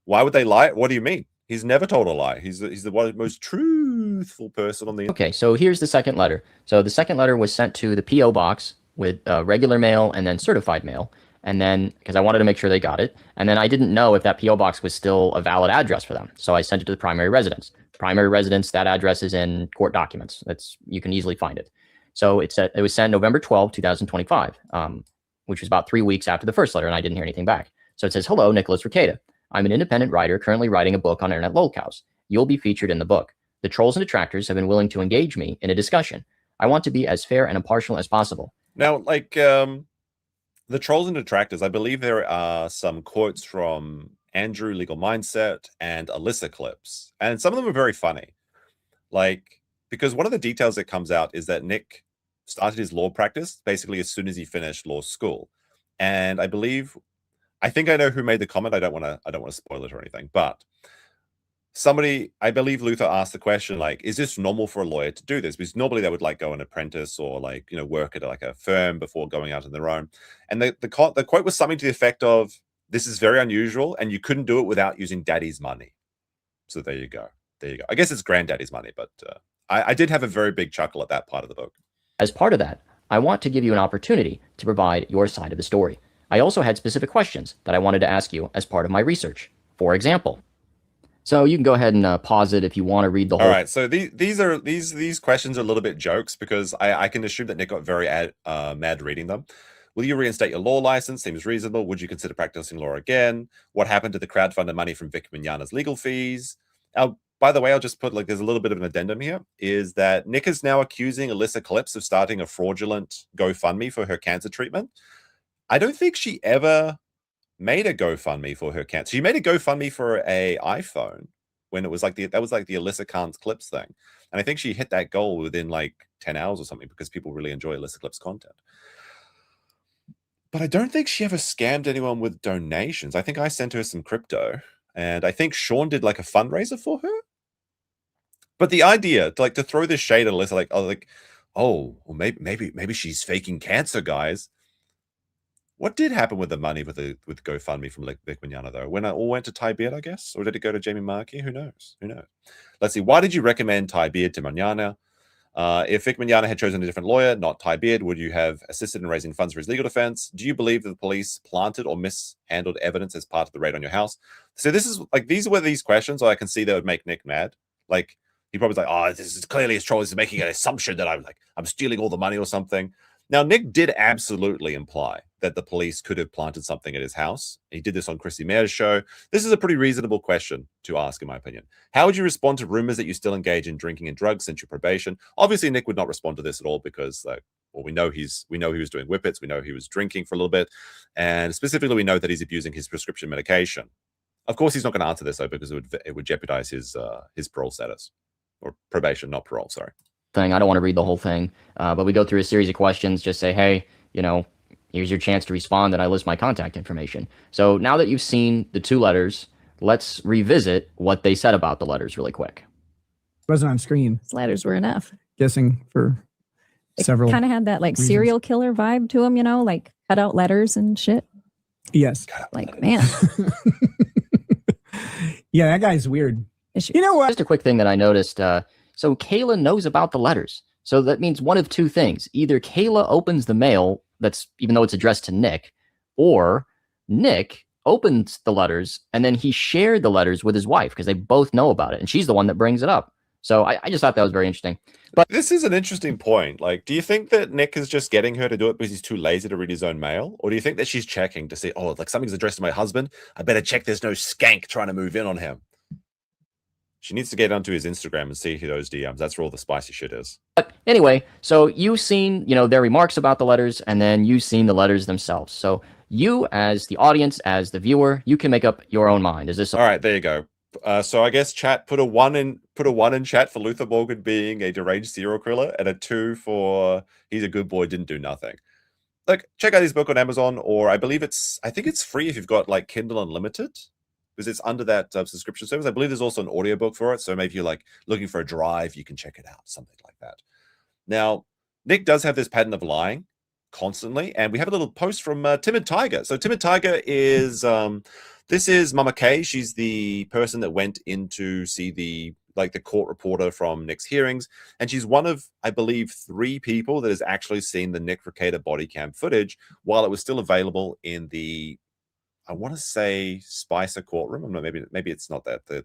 Why would they lie? What do you mean? He's never told a lie. He's the most truthful person on the. Okay, so here's the second letter. So the second letter was sent to the P.O. Box with regular mail and then certified mail. And then, because I wanted to make sure they got it. And then I didn't know if that P.O. Box was still a valid address for them. So I sent it to the primary residence. Primary residence, that address is in court documents. You can easily find it. So it was sent November 12, 2025, which was about 3 weeks after the first letter, and I didn't hear anything back. So it says, "Hello, Nicholas Rekieta. I'm an independent writer currently writing a book on internet lolcows. You'll be featured in the book. The trolls and detractors have been willing to engage me in a discussion. I want to be as fair and impartial as possible." Now, like, the trolls and detractors, I believe there are some quotes from Andrew Legal Mindset and Alyssa clips, and some of them are very funny. Like, because one of the details that comes out is that Nick started his law practice basically as soon as he finished law school, and I think I know who made the comment. I don't want to spoil it or anything, but I believe Luther asked the question, like, is this normal for a lawyer to do this? Because normally they would like go an apprentice or like, work at like a firm before going out on their own. And the quote was something to the effect of, "This is very unusual and you couldn't do it without using daddy's money." So there you go. I guess it's granddaddy's money, but I did have a very big chuckle at that part of the book. As part of that, I want to give you an opportunity to provide your side of the story. I also had specific questions that I wanted to ask you as part of my research. For example, so you can go ahead and pause it if you want to read the whole. All right. So these questions are a little bit jokes because I can assume that Nick got very mad reading them. Will you reinstate your law license? Seems reasonable. Would you consider practicing law again? What happened to the crowdfunded money from Vic Mignogna's legal fees? Now, by the way, I'll just put like there's a little bit of an addendum here. Is that Nick is now accusing Alyssa Clips of starting a fraudulent GoFundMe for her cancer treatment. I don't think she ever made a GoFundMe for her cancer. She made a GoFundMe for a iPhone when it was like that was like the Alyssa Khan's Clips thing. And I think she hit that goal within like 10 hours or something because people really enjoy Alyssa Clips content. But I don't think she ever scammed anyone with donations. I think I sent her some crypto and I think Sean did like a fundraiser for her. But the idea to throw this shade at Alyssa, well, maybe she's faking cancer, guys. What did happen with the money with GoFundMe from Vic Mignogna, though? When it all went to Ty Beard, I guess? Or did it go to Jamie Markey? Who knows? Who knows? Let's see. Why did you recommend Ty Beard to Mignogna? If Vic Mignogna had chosen a different lawyer, not Ty Beard, would you have assisted in raising funds for his legal defense? Do you believe that the police planted or mishandled evidence as part of the raid on your house? So this is like, these were these questions I can see that would make Nick mad. Like, he probably like, oh, this is clearly his troll is making an assumption that I'm stealing all the money or something. Now, Nick did absolutely imply that the police could have planted something at his house. He did this on Chrissy Mayer's show. This is a pretty reasonable question to ask, in my opinion. How would you respond to rumors that you still engage in drinking and drugs since your probation? Obviously, Nick would not respond to this at all because, we know he was doing whippets. We know he was drinking for a little bit, and specifically, we know that he's abusing his prescription medication. Of course, he's not going to answer this though because it would jeopardize his parole status or probation, not parole. Sorry. Thing. I don't want to read the whole thing, but we go through a series of questions. Just say, hey, here's your chance to respond, and I list my contact information. So now that you've seen the 2 letters, let's revisit what they said about the letters really quick. It wasn't on screen. These letters were enough. Guessing for several. Kind of had that like serial killer vibe to them, like cut out letters and shit. Yes. Like, man. Yeah, that guy's weird. Issue. You know what? Just a quick thing that I noticed. So Kayla knows about the letters. So that means one of 2 things. Either Kayla opens the mail, even though it's addressed to Nick, or Nick opens the letters and then he shared the letters with his wife because they both know about it. And she's the one that brings it up. So I just thought that was very interesting. But this is an interesting point. Like, do you think that Nick is just getting her to do it because he's too lazy to read his own mail? Or do you think that she's checking to see, oh, like something's addressed to my husband? I better check there's no skank trying to move in on him. She needs to get onto his Instagram and see those DMs. That's where all the spicy shit is. But anyway, so you've seen, their remarks about the letters, and then you've seen the letters themselves. So you, as the audience, as the viewer, you can make up your own mind. Is this all right? There you go. So I guess chat put a 1 in chat for Luther Morgan being a deranged serial killer, and a 2 for he's a good boy, didn't do nothing. Like, check out his book on Amazon, or I think it's free if you've got like Kindle Unlimited. Because it's under that subscription service. I believe there's also an audiobook for it. So maybe you're like looking for a drive, you can check it out, something like that. Now, Nick does have this pattern of lying constantly. And we have a little post from Timid Tiger. So Timid Tiger is, this is Mama Kay. She's the person that went in to see the court reporter from Nick's hearings. And she's one of, I believe, 3 people that has actually seen the Nick Rekieta body cam footage while it was still available in the, I want to say Spicer courtroom. I'm not, maybe it's not that the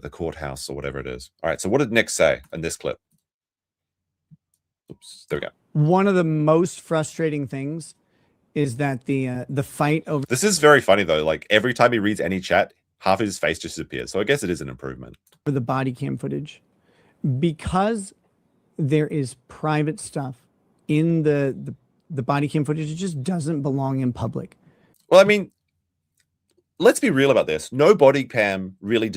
courthouse or whatever it is. All right. So what did Nick say in this clip? Oops, there we go. One of the most frustrating things is that the fight over. This is very funny though. Like every time he reads any chat, half of his face just disappears. So I guess it is an improvement. For the body cam footage, because there is private stuff in the body cam footage, it just doesn't belong in public. Well, I mean, let's be real about this. No body cam really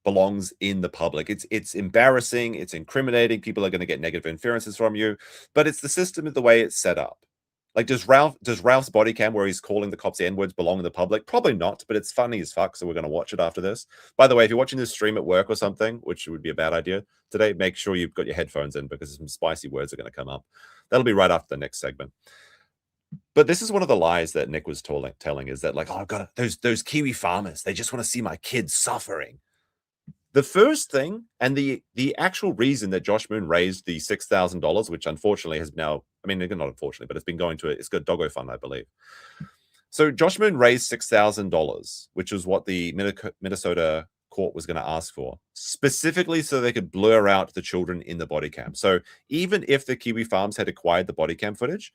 belongs in the public. It's embarrassing. It's incriminating. People are going to get negative inferences from you. But it's the system of the way it's set up. Like, does Ralph's body cam where he's calling the cops the N-words belong in the public? Probably not, but it's funny as fuck, so we're going to watch it after this. By the way, if you're watching this stream at work or something, which would be a bad idea today, make sure you've got your headphones in because some spicy words are going to come up. That'll be right after the next segment. But this is one of the lies that Nick was telling is that, like, oh, I've got those Kiwi farmers, they just want to see my kids suffering. The first thing and the actual reason that Josh Moon raised the $6,000, which unfortunately has now, I mean, not unfortunately, but it's been going to it's got Doggo Fund, I believe. So Josh Moon raised $6,000, which was what the Minnesota court was going to ask for, specifically so they could blur out the children in the body cam. So even if the Kiwi Farms had acquired the body cam footage,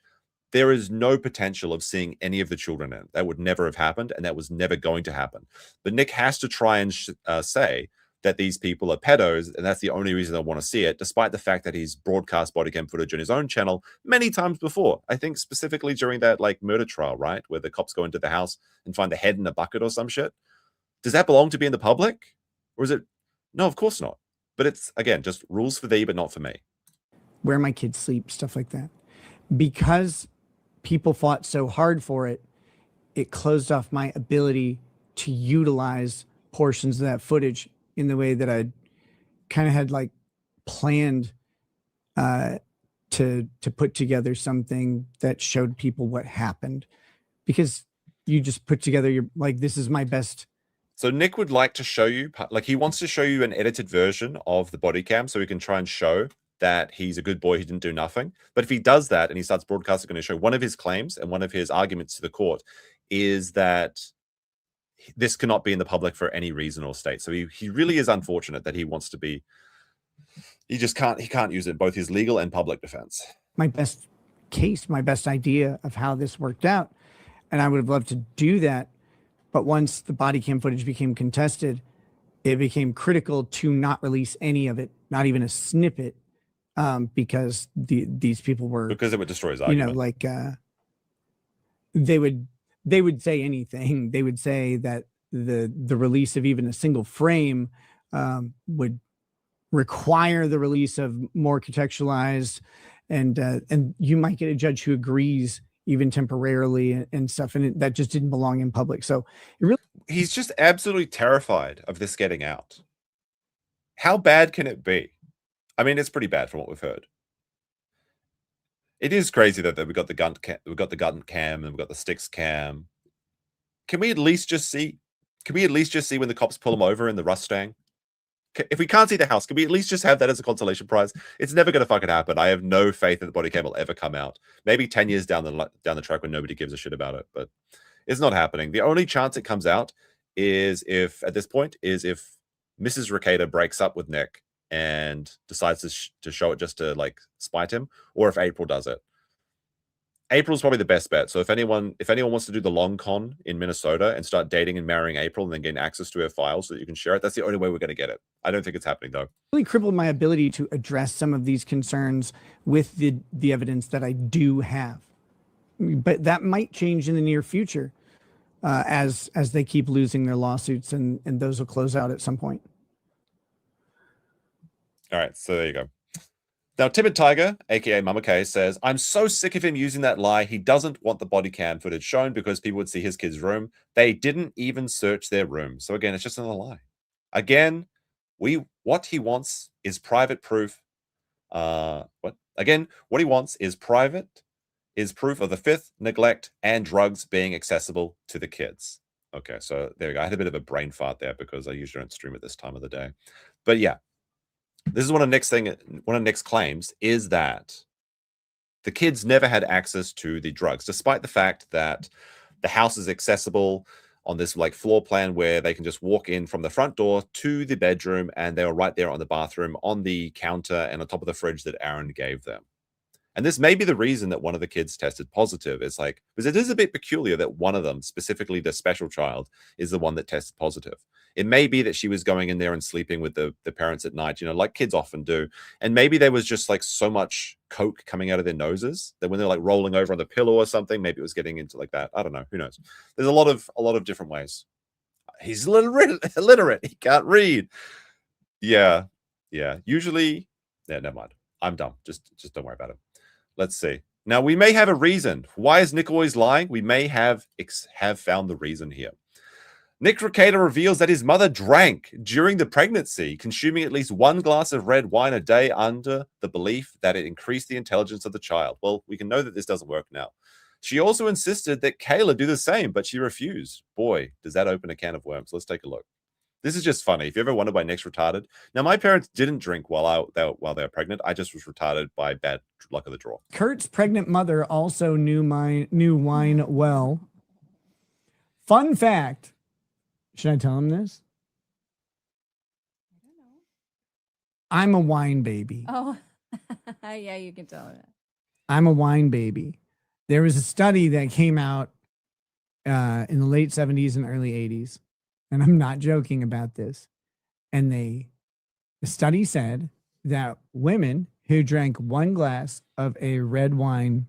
there is no potential of seeing any of the children in it. That would never have happened, and that was never going to happen. But Nick has to try and say that these people are pedos, and that's the only reason I want to see it, despite the fact that he's broadcast body cam footage on his own channel many times before. I think specifically during that like murder trial, right? Where the cops go into the house and find the head in a bucket or some shit. Does that belong to be in the public? Or is it? No, of course not. But it's, again, just rules for thee, but not for me. Where my kids sleep, stuff like that. Because people fought so hard for it, it closed off my ability to utilize portions of that footage in the way that I kind of had like planned to to put together something that showed people what happened, because you just put together your, like, this is my best. So Nick would like to show you, like, he wants to show you an edited version of the body cam so he can try and show that he's a good boy who didn't do nothing. But if he does that and he starts broadcasting, going to show one of his claims and one of his arguments to the court is that this cannot be in the public for any reason or state. So he really is unfortunate that he wants to be, he can't use it in both his legal and public defense. My best case, my best idea of how this worked out. And I would have loved to do that. But once the body cam footage became contested, it became critical to not release any of it, not even a snippet, because these people were, because it would destroy his argument. You know, like they would say anything. They would say that the release of even a single frame would require the release of more contextualized, and you might get a judge who agrees even temporarily and stuff, and that just didn't belong in public. So it really, he's just absolutely terrified of this getting out. How bad can it be? I mean, it's pretty bad from what we've heard. It is crazy that we've got the Gunted cam and we've got the Sticks cam. Can we at least just see? Can we at least just see when the cops pull him over in the Mustang? If we can't see the house, can we at least just have that as a consolation prize? It's never going to fucking happen. I have no faith that the body cam will ever come out. Maybe 10 years down the track when nobody gives a shit about it, but it's not happening. The only chance it comes out is if, at this point, is if Mrs. Rekieta breaks up with Nick and decides to show it just to, like, spite him, or if April does it. April's probably the best bet. So if anyone wants to do the long con in Minnesota and start dating and marrying April and then gain access to her files so that you can share it, that's the only way we're going to get it. I don't think it's happening, though. really crippled my ability to address some of these concerns with the evidence that I do have. But that might change in the near future as they keep losing their lawsuits, and those will close out at some point. All right, so there you go. Now, Timid Tiger, aka Mama K, says, I'm so sick of him using that lie. He doesn't want the body cam footage shown because people would see his kid's room. They didn't even search their room. So again, it's just another lie. Again, what he wants is private proof. What he wants is proof of the fifth, neglect, and drugs being accessible to the kids. Okay, so there you go. I had a bit of a brain fart there because I usually don't stream at this time of the day. But yeah. This is one of Nick's claims is that the kids never had access to the drugs, despite the fact that the house is accessible on this, like, floor plan where they can just walk in from the front door to the bedroom, and they were right there on the bathroom, on the counter, and on top of the fridge that Aaron gave them. And this may be the reason that one of the kids tested positive. It's like, because it is a bit peculiar that one of them, specifically the special child, is the one that tested positive. It may be that she was going in there and sleeping with the parents at night, you know, like kids often do. And maybe there was just, like, so much coke coming out of their noses that when they're, like, rolling over on the pillow or something, maybe it was getting into, like, that. I don't know. Who knows? There's a lot of different ways. He's illiterate. He can't read. Yeah. Usually, yeah, never mind. I'm dumb. Just don't worry about it. Let's see. Now, we may have a reason. Why is Nick always lying? We may have found the reason here. Nick Rekieta reveals that his mother drank during the pregnancy, consuming at least 1 glass of red wine a day under the belief that it increased the intelligence of the child. Well, we can know that this doesn't work now. She also insisted that Kayla do the same, but she refused. Boy, does that open a can of worms. Let's take a look. This is just funny. If you ever wonder why Nick's retarded. Now, my parents didn't drink while they were pregnant. I just was retarded by bad luck of the draw. Kurt's pregnant mother also knew wine well. Fun fact. Should I tell him this? I don't know. I'm a wine baby. Oh, yeah, you can tell that. I'm a wine baby. There was a study that came out in the late 70s and early 80s. And I'm not joking about this. And the study said that women who drank 1 glass of a red wine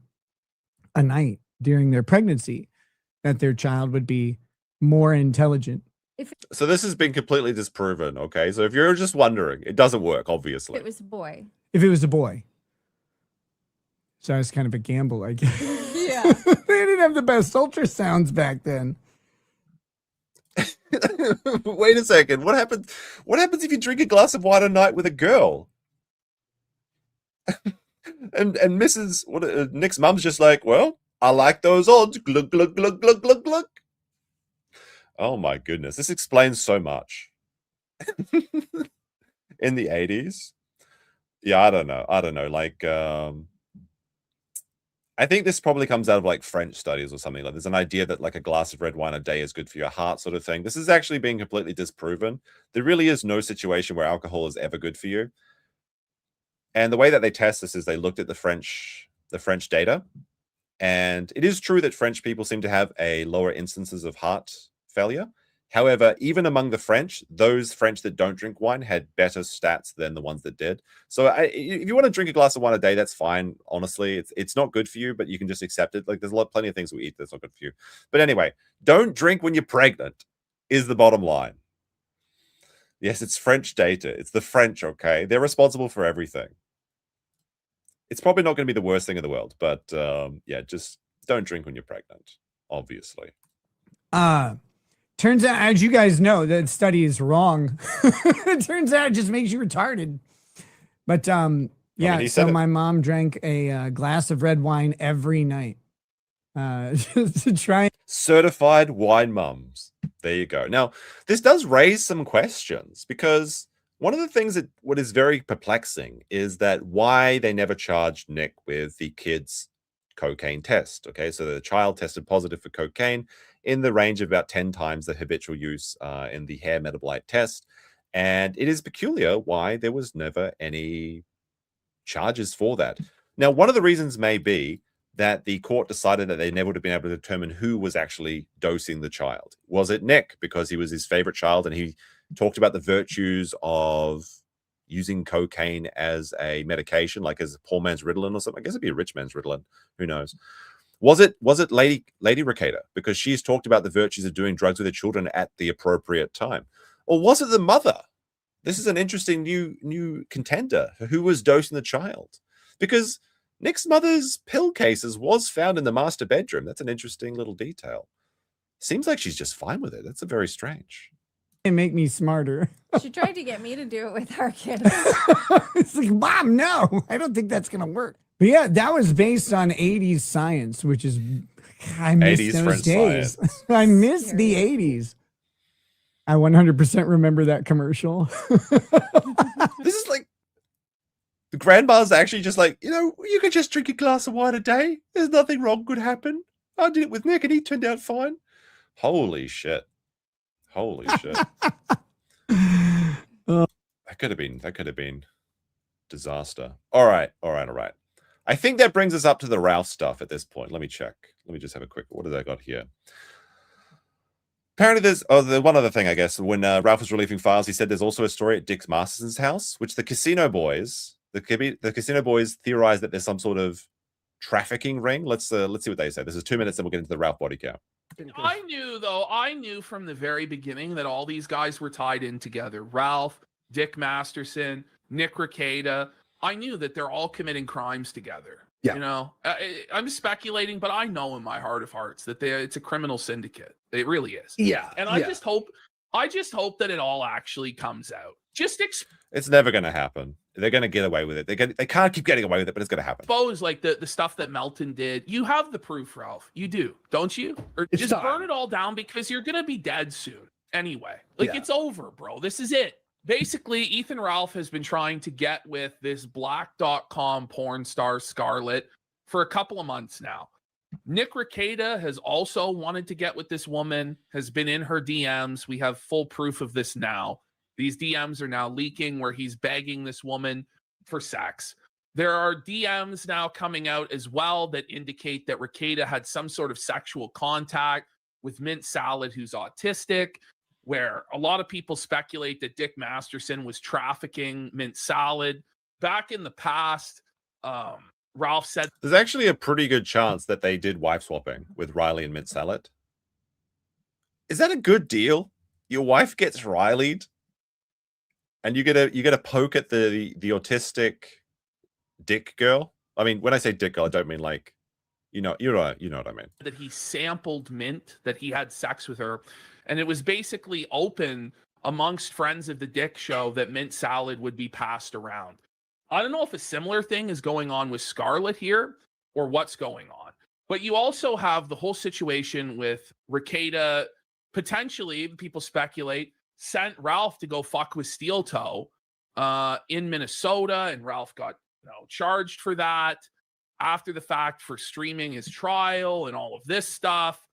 a night during their pregnancy, that their child would be more intelligent. So this has been completely disproven, okay? So if you're just wondering, it doesn't work, obviously. If it was a boy. If it was a boy. So it's kind of a gamble, I guess. Yeah. They didn't have the best ultrasounds back then. Wait a second. What happens if you drink a glass of wine a night with a girl? And Mrs. Nick's mum's just like, well, I like those odds. Glug, glug, glug, glug, glug, glug. Oh my goodness. This explains so much. In the 80s. Yeah, I don't know. Like, I think this probably comes out of like French studies or something. Like there's an idea that like a glass of red wine a day is good for your heart sort of thing. This is actually being completely disproven. There really is no situation where alcohol is ever good for you. And the way that they test this is they looked at the French data. And it is true that French people seem to have a lower instances of heart failure. However, even among the French, those French that don't drink wine had better stats than the ones that did. So if you want to drink a glass of wine a day, that's fine. Honestly, it's not good for you, but you can just accept it. Like there's plenty of things we eat that's not good for you. But anyway, don't drink when you're pregnant is the bottom line. Yes, it's French data. It's the French, okay? They're responsible for everything. It's probably not going to be the worst thing in the world, but yeah, just don't drink when you're pregnant, obviously. Turns out, as you guys know, that study is wrong. It turns out it just makes you retarded. But yeah, so my mom drank a glass of red wine every night just to try. Certified wine mums. There you go. Now, this does raise some questions because one of the things that what is very perplexing is that why they never charged Nick with the kid's cocaine test. Okay, so the child tested positive for cocaine in the range of about 10 times the habitual use in the hair metabolite test. And it is peculiar why there was never any charges for that. Now, one of the reasons may be that the court decided that they never would have been able to determine who was actually dosing the child. Was it Nick because he was his favorite child and he talked about the virtues of using cocaine as a medication, like as a poor man's Ritalin or something? I guess it'd be a rich man's Ritalin. Who knows? Was it Lady Rekieta because she's talked about the virtues of doing drugs with her children at the appropriate time? Or was it the mother? This is an interesting new contender for who was dosing the child. Because Nick's mother's pill cases was found in the master bedroom. That's an interesting little detail. Seems like she's just fine with it. That's a very strange. It make me smarter. She tried to get me to do it with our kids. It's like, Mom, no, I don't think that's gonna work. But yeah, that was based on 80s science, which is I miss those days. I miss the 80s. I 100% remember that commercial. This is like the grandma's actually just like, you could just drink a glass of wine a day. There's nothing wrong could happen. I did it with Nick and he turned out fine. Holy shit. Holy shit. That could have been disaster. All right. I think that brings us up to the Ralph stuff at this point. Let me check. Let me just have a quick, what have I got here? Apparently there's, the one other thing, I guess, when Ralph was relieving files, he said there's also a story at Dick Masterson's house, which the casino boys theorize that there's some sort of trafficking ring. Let's see what they say. This is 2 minutes, then we'll get into the Ralph body count. I knew from the very beginning that all these guys were tied in together. Ralph, Dick Masterson, Nick Rekieta. I knew that they're all committing crimes together. Yeah. I'm speculating, but I know in my heart of hearts that it's a criminal syndicate. It really is. Yeah. And I just hope that it all actually comes out. It's never going to happen. They're going to get away with it. They can't keep getting away with it, but it's going to happen. Suppose like the stuff that Melton did. You have the proof, Ralph. You do, don't you? Or just burn it all down because you're going to be dead soon anyway. It's over, bro. This is it. Basically, Ethan Ralph has been trying to get with this black.com porn star Scarlett for a couple of months now. Nick Rekieta has also wanted to get with this woman, has been in her DMs. We have full proof of this now. These DMs are now leaking where he's begging this woman for sex. There are DMs now coming out as well that indicate that Rekieta had some sort of sexual contact with Mint Salad, who's autistic, where a lot of people speculate that Dick Masterson was trafficking Mint Salad. Back in the past, Ralph said there's actually a pretty good chance that they did wife swapping with Riley and Mint Salad. Is that a good deal? Your wife gets Riley'd and you get a poke at the autistic dick girl. I mean, when I say dick girl, I don't mean like, you know what I mean. That he sampled Mint, that he had sex with her. And it was basically open amongst friends of the Dick Show that Mint Salad would be passed around. I don't know if a similar thing is going on with Scarlett here or what's going on. But you also have the whole situation with Rekieta potentially, people speculate, sent Ralph to go fuck with Steel Toe in Minnesota, and Ralph got charged for that after the fact for streaming his trial and all of this stuff.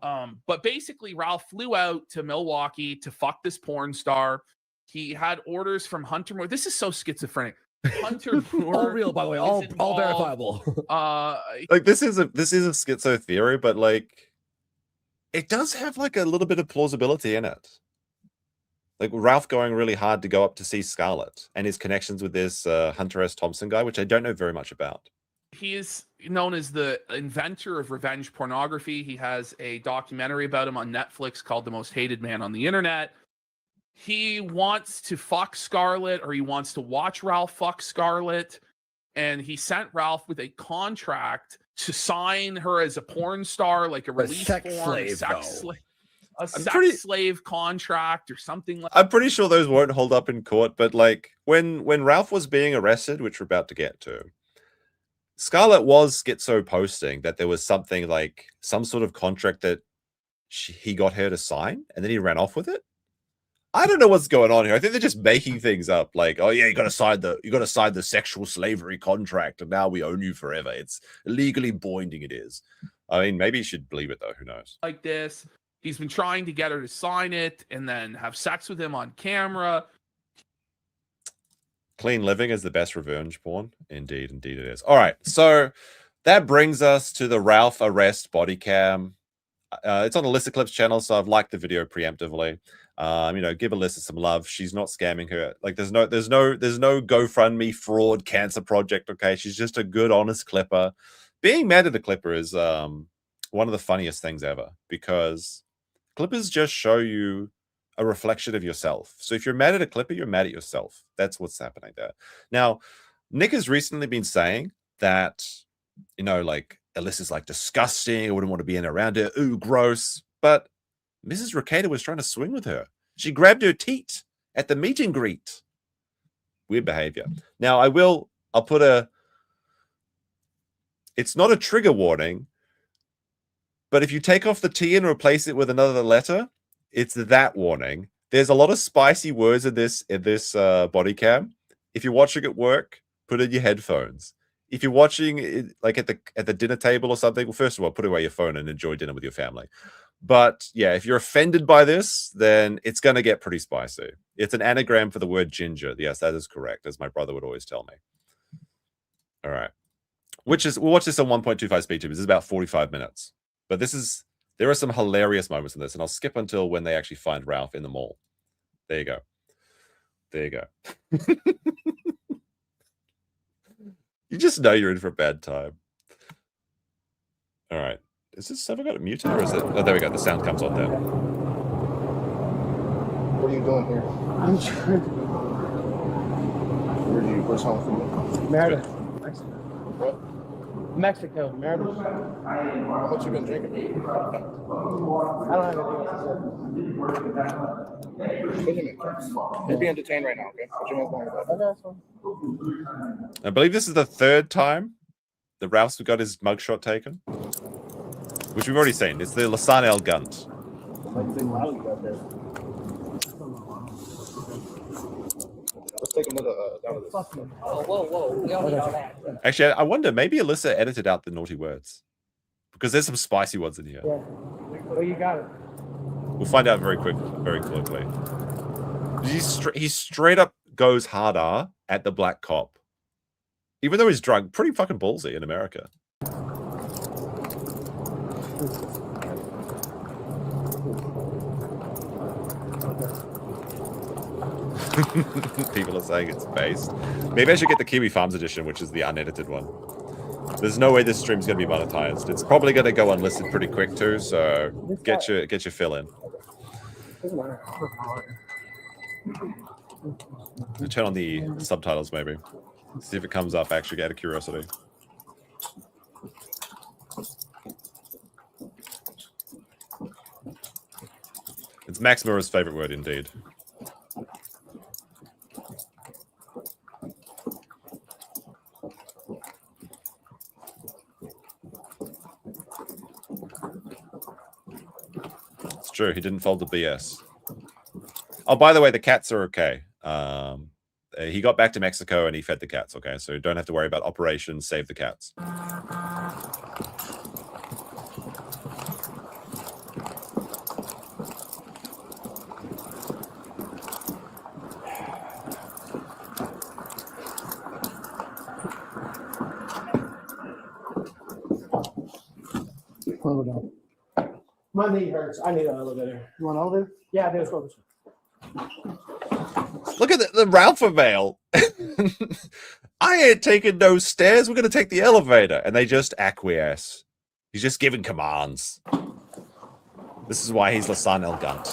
But basically, Ralph flew out to Milwaukee to fuck this porn star. He had orders from Hunter Moore. This is so schizophrenic. Hunter Moore, all real, by the way, all verifiable. Like this is a schizo theory, but like it does have like a little bit of plausibility in it. Like Ralph going really hard to go up to see Scarlett and his connections with this Hunter S. Thompson guy, which I don't know very much about. He is known as the inventor of revenge pornography. He has a documentary about him on Netflix called The Most Hated Man on the Internet. He wants to fuck Scarlett, or he wants to watch Ralph fuck Scarlett. And he sent Ralph with a contract to sign her as a porn star, like a release sex form, slave, a sex slave contract or something like that. I'm pretty sure those won't hold up in court, but like when Ralph was being arrested, which we're about to get to, Scarlett was schizo posting that there was something like some sort of contract that he got her to sign, and then he ran off with it. I don't know what's going on here. I think they're just making things up. Like, oh yeah, you got to sign the sexual slavery contract, and now we own you forever. It's legally binding. It is. I mean, maybe you should believe it though. Who knows? Like this, he's been trying to get her to sign it, and then have sex with him on camera. Clean living is the best revenge porn. Indeed, indeed it is. All right, so that brings us to the Ralph arrest body cam. It's on Alyssa Clip's channel, so I've liked the video preemptively. Give Alyssa some love. She's not scamming her. Like, there's no GoFundMe fraud cancer project. Okay, she's just a good, honest clipper. Being mad at a clipper is one of the funniest things ever, because clippers just show you a reflection of yourself. So if you're mad at a clipper, you're mad at yourself. That's what's happening there. Now, Nick has recently been saying that, like, Alyssa's like disgusting. I wouldn't want to be in around her. Ooh, gross. But Mrs. Rekieta was trying to swing with her. She grabbed her teat at the meet and greet. Weird behavior. Now, I'll put it's not a trigger warning, but if you take off the T and replace it with another letter, it's that warning. There's a lot of spicy words in this body cam. If you're watching at work, put in your headphones. If you're watching it, like at the dinner table or something, well, first of all, put away your phone and enjoy dinner with your family. But yeah, if you're offended by this, then it's going to get pretty spicy. It's an anagram for the word ginger. Yes, that is correct, as my brother would always tell me. All right. We'll watch this on 1.25 speed tube. This is about 45 minutes. But there are some hilarious moments in this, and I'll skip until when they actually find Ralph in the mall. There you go. There you go. You just know you're in for a bad time. All right. Have I got it muted, or is it? Oh, there we go. The sound comes on there. What are you doing here? I'm trying to. Where's home from you? Meredith. What? Mexico, Meredith. How much you been drinking? I don't have anything else to say. Wait a minute. You're being detained right now, okay? Put your hands behind your back. I believe this is the third time that Ralph's got his mugshot taken, which we've already seen. It's the Lasan El Gunt. Let's take another down to this. Whoa. We don't need all that. Actually, I wonder, maybe Alyssa edited out the naughty words, because there's some spicy ones in here. Yeah. Well, you got it. We'll find out very quickly. He straight up goes harder at the black cop, even though he's drunk. Pretty fucking ballsy in America. People are saying it's based. Maybe I should get the Kiwi Farms edition, which is the unedited one. There's no way this stream's going to be monetized. It's probably going to go unlisted pretty quick too, so get your fill in. Turn on the subtitles maybe. See if it comes up actually, out of curiosity. It's Max Murrah's favorite word indeed. True, he didn't fold the BS. Oh, by the way, the cats are okay. He got back to Mexico and he fed the cats, okay? So you don't have to worry about Operation Save the Cats. Hold on. My knee hurts. I need an elevator. You want an elevator? Yeah, let's go this way. Look at the Ralph mail. I ain't taking no stairs. We're going to take the elevator. And they just acquiesce. He's just giving commands. This is why he's Lasan El Gunt.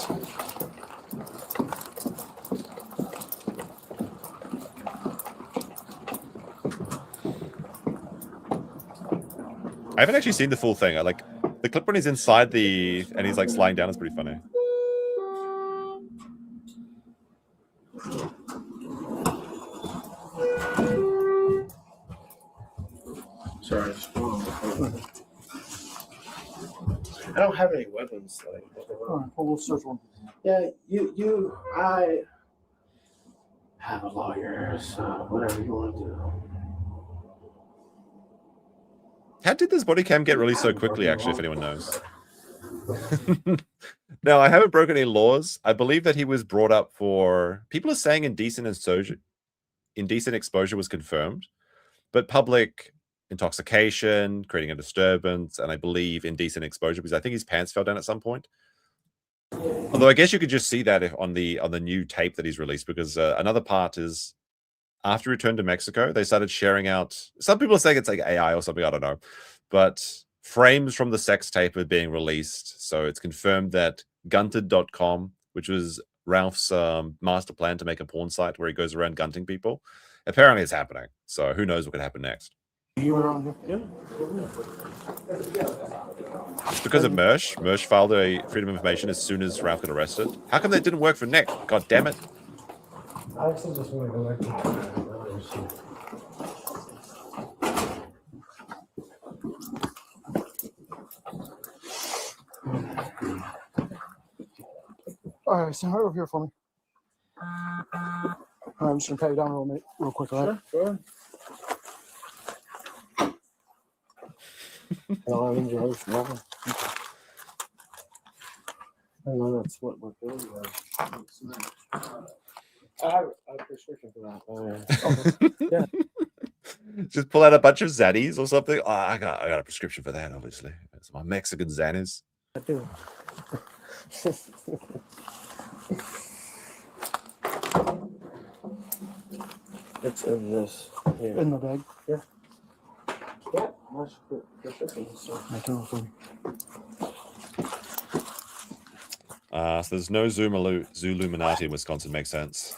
I haven't actually seen the full thing. I like the clip when he's inside and he's like sliding down is pretty funny. Sorry. I don't have any weapons. Like, we'll search one. Yeah, I have a lawyer, so whatever you want to do. How did this body cam get released so quickly, actually, if anyone knows? No, I haven't broken any laws. I believe that he was brought up for... People are saying indecent exposure was confirmed, but public intoxication, creating a disturbance, and I believe indecent exposure, because I think his pants fell down at some point. Although I guess you could just see that on the new tape that he's released, because another part is... After he returned to Mexico, they started sharing out... Some people are saying it's like AI or something, I don't know. But frames from the sex tape are being released. So it's confirmed that Gunted.com, which was Ralph's master plan to make a porn site where he goes around gunting people, apparently it's happening. So who knows what could happen next. You were on here? It's because of Mersh. Mersh filed a Freedom of Information as soon as Ralph got arrested. How come that didn't work for Nick? God damn it. I actually just want to go back to all right, so right over here for me. I'm just gonna pat you down real quick, all right? Sure. I know that's what we're doing. I have a prescription for that. Yeah. Just pull out a bunch of Xannies or something. Oh, I got a prescription for that, obviously. It's my Mexican Xannies. I do. It's in this. Here. In the bag? Yeah. Yeah. So there's no Zuluminati in Wisconsin. Makes sense.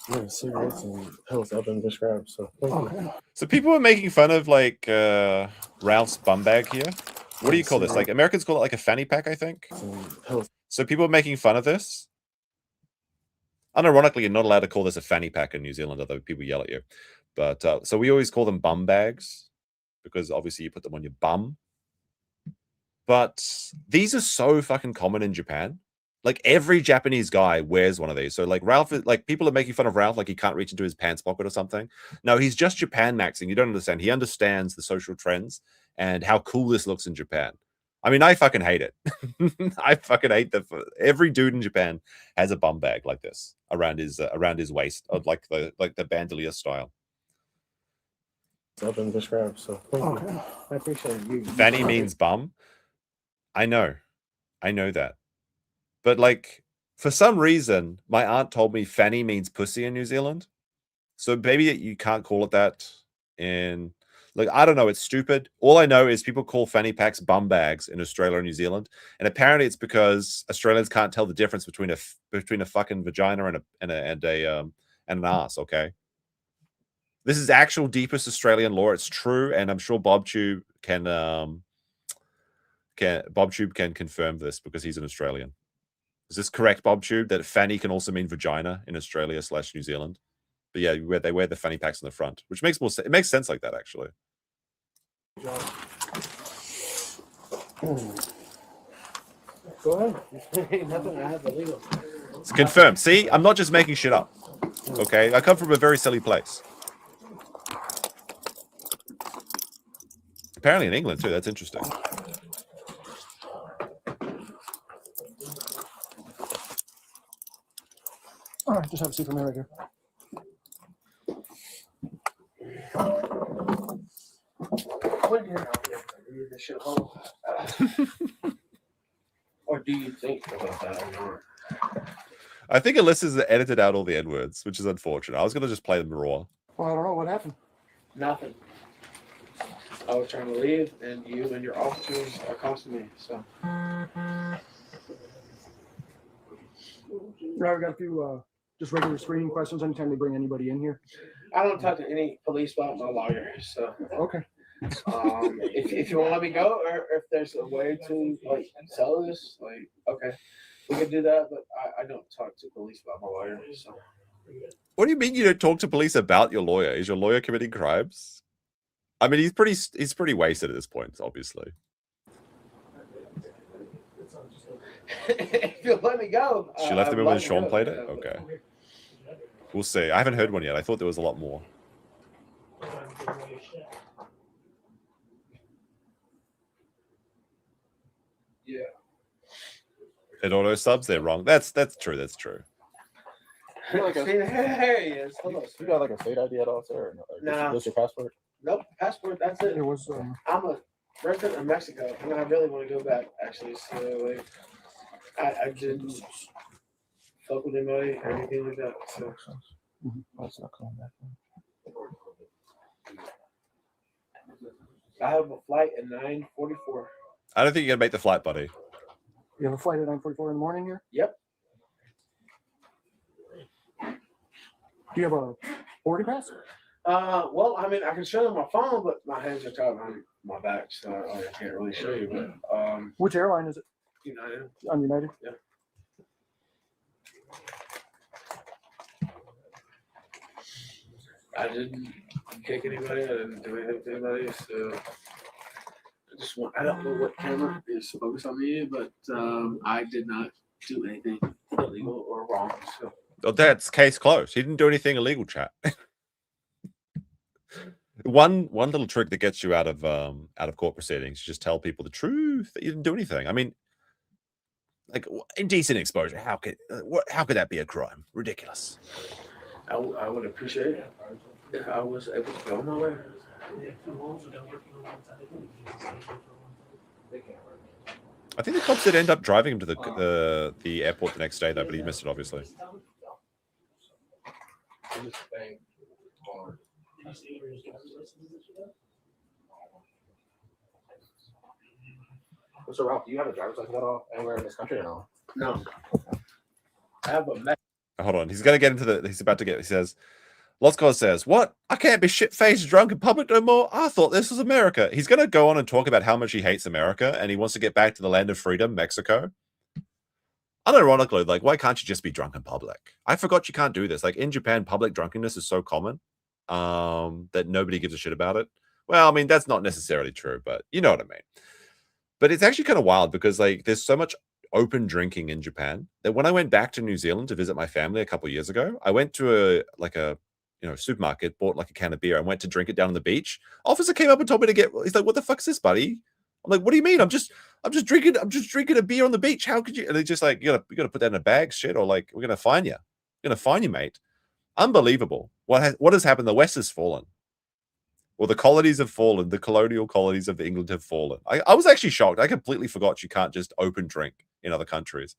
Yeah, cigarettes and health have been prescribed. So, so people are making fun of like Ralph's bum bag here. What do you call this? Like Americans call it like a fanny pack, I think. So people are making fun of this. Unironically, you're not allowed to call this a fanny pack in New Zealand, although people yell at you. But so we always call them bum bags because obviously you put them on your bum. But these are so fucking common in Japan. Like every Japanese guy wears one of these. So like Ralph, like people are making fun of Ralph like he can't reach into his pants pocket or something. No, he's just Japan maxing. You don't understand. He understands the social trends and how cool this looks in Japan. I mean, I fucking hate it. I fucking hate that. Every dude in Japan has a bum bag like this around his waist, like the bandolier style. I've been prescribed, so thank you. I appreciate you. Fanny means bum. I know that, but like for some reason, my aunt told me fanny means pussy in New Zealand, so maybe you can't call it that in. Like, I don't know. It's stupid. All I know is people call fanny packs bum bags in Australia and New Zealand. And apparently it's because Australians can't tell the difference between a fucking vagina and an ass, okay? This is actual deepest Australian lore. It's true. And I'm sure BobTube can confirm this because he's an Australian. Is this correct, BobTube, that fanny can also mean vagina in Australia / New Zealand? But yeah, they wear the fanny packs on the front, which makes more sense. It makes sense like that, actually. Go ahead. Ain't nothing I have illegal. It's confirmed. See, I'm not just making shit up. Okay, I come from a very silly place. Apparently in England too. That's interesting. All right, just have a seat for me right here. What do you know? This shit home. Or do you think about that or not? I think Alyssa's edited out all the N-words, which is unfortunate. I was gonna just play them raw. Well, I don't know what happened. Nothing. I was trying to leave, and you and your officers accosted me. So. Yeah, we got a few just regular screening questions anytime they bring anybody in here. I don't talk to any police about my lawyer. So. Okay. If you want to let me go, or if there's a way to like sell this, like okay, we could do that. But I don't talk to police about my lawyer. So. What do you mean you don't talk to police about your lawyer? Is your lawyer committing crimes? I mean, he's pretty wasted at this point, obviously. If you'll let me go. She left him when Sean played it? Okay. We'll see. I haven't heard one yet. I thought there was a lot more. Yeah. It auto subs, they're wrong. That's true. That's true. There he is. Hold on. You got like a state ID at all, sir? No. Just your passport? Nope, passport. That's it. It was. I'm a resident of Mexico, and I really want to go back. Actually, so like, I didn't fuck with anybody or anything like that. So. That's not coming back. I have a flight at 9:44. I don't think you're gonna make the flight, buddy. You have a flight at 9:44 in the morning here? Yep. Do you have a boarding pass? Well, I mean, I can show them my phone, but my hands are tied behind my back, so I can't really show you. But which airline is it? United. On United. Yeah. I didn't kick anybody. I didn't do anything to anybody. So I don't know what camera is focused on me, but I did not do anything illegal or wrong. So. Oh, that's case closed. He didn't do anything illegal, chat. One little trick that gets you out of court proceedings, just tell people the truth that you didn't do anything. I mean, like indecent exposure. How could that be a crime? Ridiculous. I would appreciate it if I was able to go my way. I think the cops did end up driving him to the airport the next day, though, but he missed it, obviously. So, Ralph, do you have a driver's license at all anywhere in this country or no? No. I have a Hold on. He's going to get into the... He's about to get... He says... Lotzko says, what? I can't be shit-faced drunk in public no more? I thought this was America. He's going to go on and talk about how much he hates America and he wants to get back to the land of freedom, Mexico. Unironically, like, why can't you just be drunk in public? I forgot you can't do this. Like, in Japan, public drunkenness is so common that nobody gives a shit about it. Well, I mean, that's not necessarily true, but you know what I mean. But it's actually kind of wild because, like, there's so much open drinking in Japan that when I went back to New Zealand to visit my family a couple of years ago, I went to a supermarket, bought like a can of beer, and went to drink it down on the beach. Officer came up and told me to get. He's like, "What the fuck's this, buddy?" I'm like, "What do you mean? I'm just drinking a beer on the beach. How could you?" And they're just like, "You gotta put that in a bag, shit, or like we're gonna fine you. We're gonna fine you, mate." Unbelievable. What has happened? The West has fallen. Well, the colonies have fallen. The colonial colonies of England have fallen. I was actually shocked. I completely forgot you can't just open drink in other countries.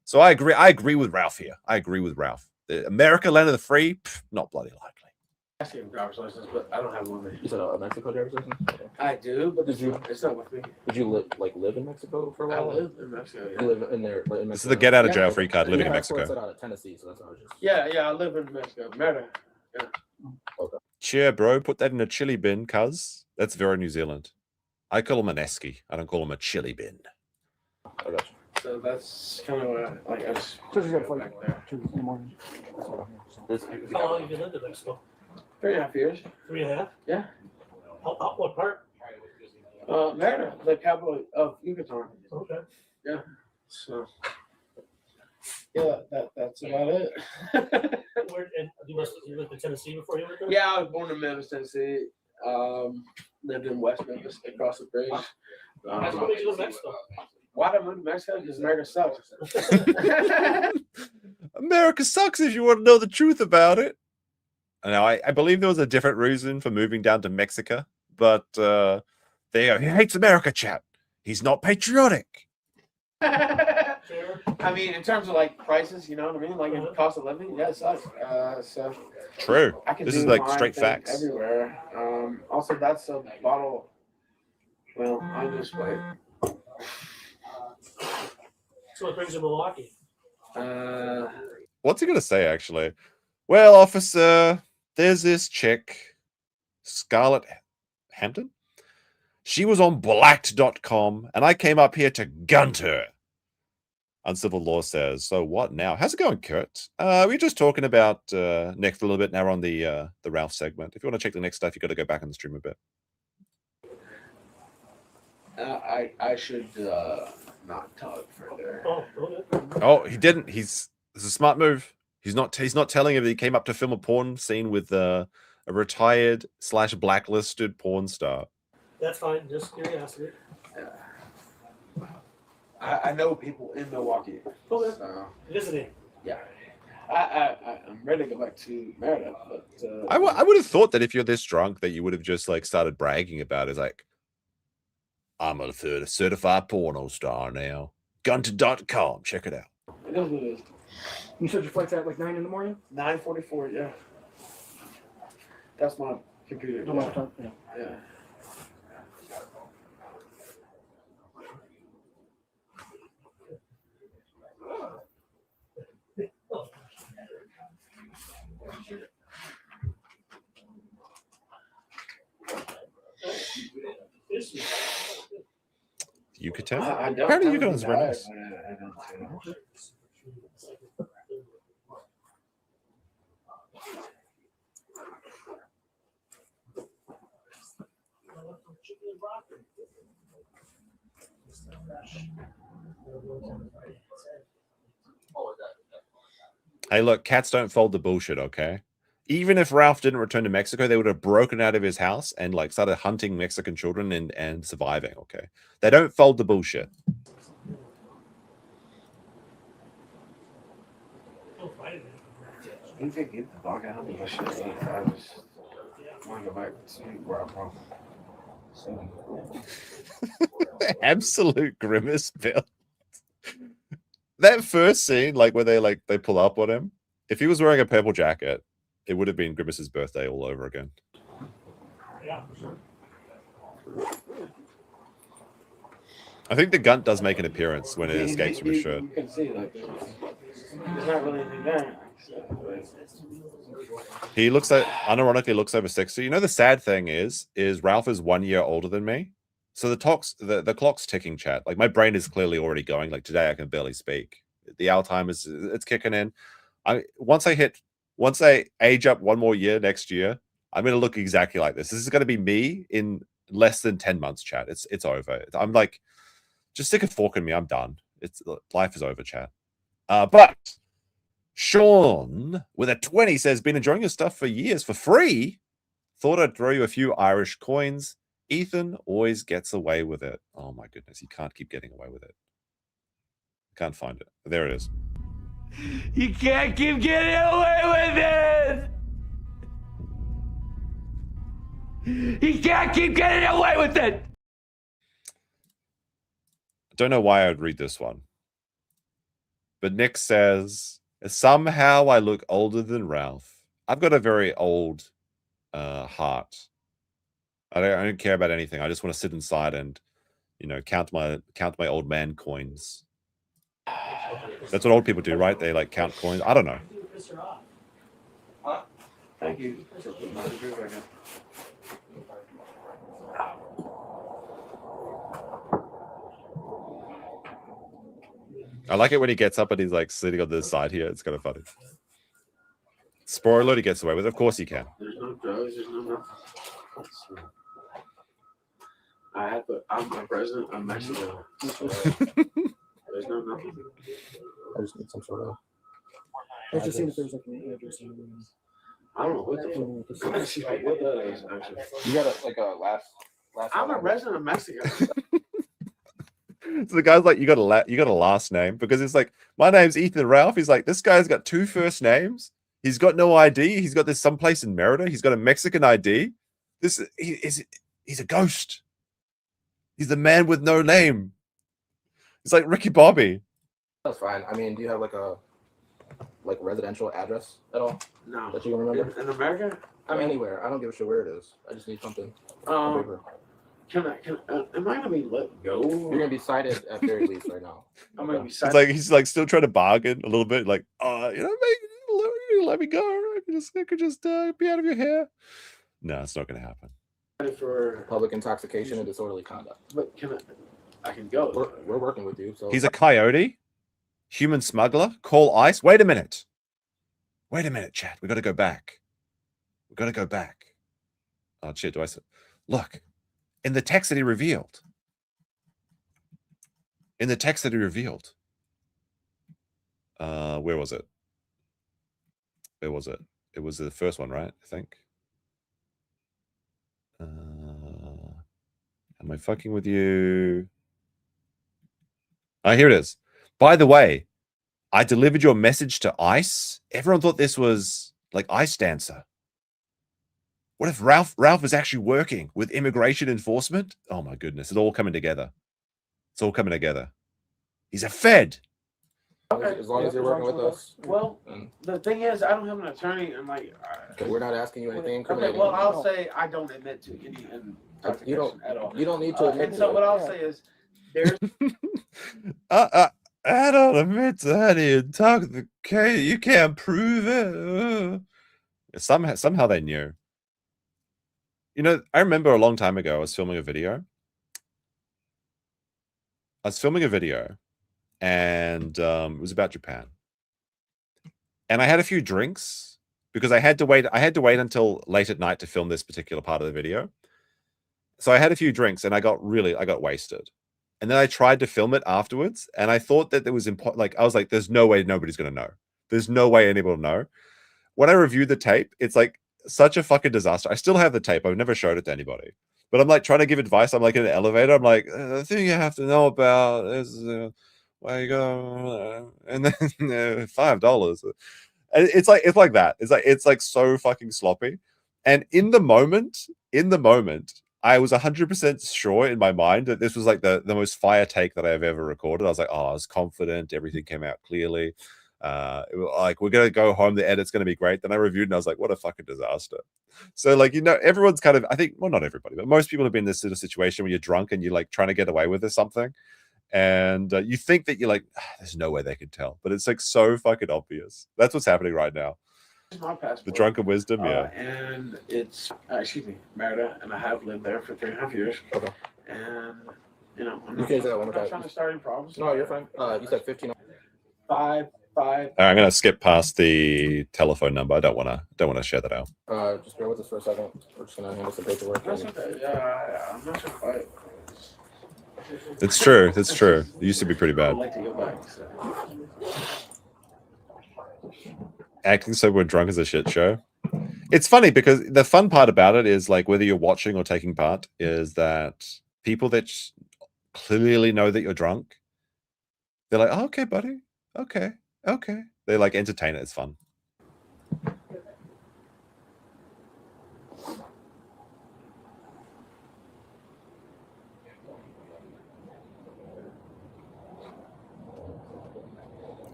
So I agree. I agree with Ralph here. I agree with Ralph. America, land of the free, not bloody likely. I see a driver's license, but I don't have one. You said a Mexico driver's license? Okay. I do, but it's not with me. Did you live in Mexico for a while? I live in Mexico. Yeah. You live in there. In Mexico. This is the get out of jail free card. Living in Mexico. Out of Tennessee, so that's what I was just. Yeah, I live in Mexico. Merida. Yeah. Okay. Cheer, bro. Put that in a chili bin, cuz. That's very New Zealand. I call him an esky. I don't call him a chili bin. I got you. So that's kind of what I just. So you got a flight back there in the morning. How long have you lived in Mexico? 3.5 years. 3.5? Yeah. What part? Merida, the capital of Yucatan. Okay. Yeah. So. Yeah, that's about it. And you lived in Tennessee before you went there? Yeah, I was born in Memphis, Tennessee. Lived in West Memphis, across the bridge. What made you live in Mexico? Why did I move to Mexico? Because America sucks. America sucks if you want to know the truth about it. Now, I believe there was a different reason for moving down to Mexico, but he hates America, chat. He's not patriotic. I mean, in terms of like prices, you know what I mean? Like in cost of living, yeah, it sucks. So true. This is like straight facts. Everywhere. Also, that's a bottle. Well, I just wait. So what brings you to Milwaukee? What's he gonna say, actually? Well, officer, there's this chick, Scarlett Hampton. She was on blacked.com, and I came up here to gunt her. Uncivil Law says, so what now? How's it going, Kurt? We're just talking about Nick for a little bit now on the Ralph segment. If you want to check the next stuff, you got to go back on the stream a bit. I should not talk further. Oh, he didn't. It's a smart move. He's not telling him that he came up to film a porn scene with a retired / blacklisted porn star. That's fine. Just curiosity. I know people in Milwaukee. Okay. So, Visiting. Yeah. I'm ready to go back to Merida, but I would have thought that if you're this drunk that you would have just like started bragging about it. It's like, I'm a certified porno star now. Gunted.com. Check it out. It is what it is. You said your flight's at like 9 in the morning? 9:44, yeah. That's my computer. No laptop, yeah. Yeah. Yucatan? I don't Apparently know Yucatan's who very died, nice. but I don't know. Hey, look, cats don't fold the bullshit, okay? Even if Ralph didn't return to Mexico, they would have broken out of his house and like started hunting Mexican children and surviving, okay? They don't fold the bullshit. You can get the fuck out of me. I just want to go back to where I'm from. So. Absolute grimace, Bill. That first scene, like where they pull up on him, if he was wearing a purple jacket, it would have been Grimace's birthday all over again. Yeah. I think the Gunt does make an appearance when it escapes from his shirt. You can see, like, there's not really anything there. He looks like, unironically looks over 60. You know, the sad thing is Ralph is 1 year older than me. So the clock's ticking, chat. Like my brain is clearly already going. Like today I can barely speak. The Alzheimer's, it's kicking in. Once I age up 1 more year next year, I'm going to look exactly like this. This is going to be me in less than 10 months, chat. It's over. I'm like, just stick a fork in me. I'm done. Life is over, chat. But Sean with a 20 says, been enjoying your stuff for years for free. Thought I'd throw you a few Irish coins. Ethan always gets away with it. Oh my goodness, you can't keep getting away with it. Can't find it. There it is. You can't keep getting away with it. You can't keep getting away with it. I don't know why I'd read this one. But Nick says, somehow I look older than Ralph. I've got a very old heart. I don't care about anything. I just want to sit inside and, you know, count my old man coins. That's what old people do, right? They like count coins. I don't know. Thank you. I like it when he gets up and he's like sitting on the side here. It's kind of funny. Spoiler alert, he gets away with it. Of course he can. There's no drugs. There's no nothing. I'm the president of Mexico. There's no nothing. I just need some sort of. I was just seeing if there's like an address. I don't know what the fuck. What that is actually. You got a last. I'm a resident of Mexico. So the guy's like, you got a last name, because it's like, my name's Ethan Ralph. He's like, this guy's got 2 first names. He's got no ID. He's got this someplace in Merida. He's got a Mexican ID. He's a ghost. He's the man with no name. It's like Ricky Bobby. That's fine. I mean, do you have like a residential address at all? No. That you can remember? In America? I mean, anywhere. I don't give a shit where it is. I just need something. Am I gonna be let go? You're gonna be cited at very least right now. I'm gonna be It's cited. like he's like still trying to bargain a little bit, like, let me go. I could just be out of your hair. No, it's not gonna happen. For public intoxication and disorderly conduct. But I can go. We're working with you. So He's a coyote, human smuggler. Call ICE. Wait a minute, chat. We got to go back. Oh shit! Do I say? Look, in the text that he revealed. Where was it? It was the first one, right? I think. Am I fucking with you? Oh, here it is. By the way, I delivered your message to ICE. Everyone thought this was like ICE dancer. What if Ralph is actually working with immigration enforcement? Oh my goodness, it's all coming together. He's a Fed. Okay. As long as you're working with us. Well, the thing is, I don't have an attorney, and like. Okay, we're not asking you anything. Okay, well, I'll say I don't admit to any intoxication at all. You don't need to admit and so what I'll say is, there's. I don't admit to any intoxication. You can't prove it. Somehow they knew. You know, I remember a long time ago, I was filming a video. And it was about Japan. And I had a few drinks because I had to wait until late at night to film this particular part of the video. So I had a few drinks and I got wasted. And then I tried to film it afterwards, and I thought that there was I was like, there's no way nobody's gonna know. There's no way anybody will know. When I reviewed the tape, it's like such a fucking disaster. I still have the tape. I've never showed it to anybody. But I'm like trying to give advice. I'm like in an elevator. I'm like, the thing you have to know about is where you go, and then $5. And it's like that. It's like so fucking sloppy. And in the moment, I was 100% sure in my mind that this was like the most fire take that I've ever recorded. I was like, I was confident. Everything came out clearly. Like, we're going to go home. The edit's going to be great. Then I reviewed and I was like, what a fucking disaster. So like, everyone's kind of, I think, well, not everybody, but most people have been in this sort of situation where you're drunk and you're like trying to get away with something. And you think that you're like, there's no way they could tell. But it's like so fucking obvious. That's what's happening right now. My passport. The drunken wisdom, yeah. And it's Merida, and I have lived there for 3.5 years. Okay. And I'm not trying to start any problems. No, you're fine. You said 15. 5. I'm gonna skip past the telephone number. I don't wanna share that out. Just bear with us for a second. We're just gonna handle some paperwork. That's okay. Yeah, I'm not sure quite. It's true. It used to be pretty bad. I'd like to go back. So. Acting sober and drunk is a shit show. It's funny because the fun part about it is like whether you're watching or taking part is that people that clearly know that you're drunk, they're like, oh, okay, buddy. Okay. They like entertain it. It's fun.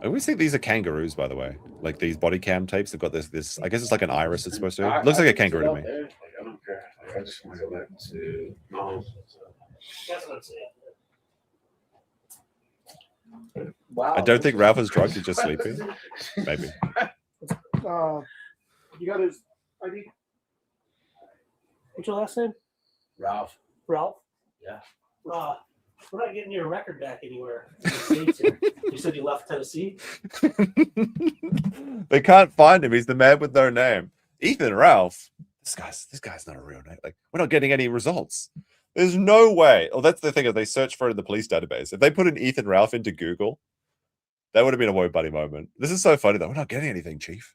I always think these are kangaroos, by the way. Like these BodyCam tapes, they've got this. I guess it's like an iris. It's supposed to. It looks like a kangaroo to me. I don't care. I just want to go back to mom. That's what I'm saying. Wow. I don't think Ralph is drunk. He's just sleeping. Maybe. You got his ID? What's your last name? Ralph. Ralph? Yeah. We're not getting your record back anywhere in the States here. You said you left Tennessee? They can't find him. He's the man with no name. Ethan Ralph. This guy's not a real name. Like, we're not getting any results. There's no way. Oh, that's the thing. If they search for it in the police database, if they put an Ethan Ralph into Google, that would have been a Woe Buddy moment. This is so funny though. We're not getting anything, Chief.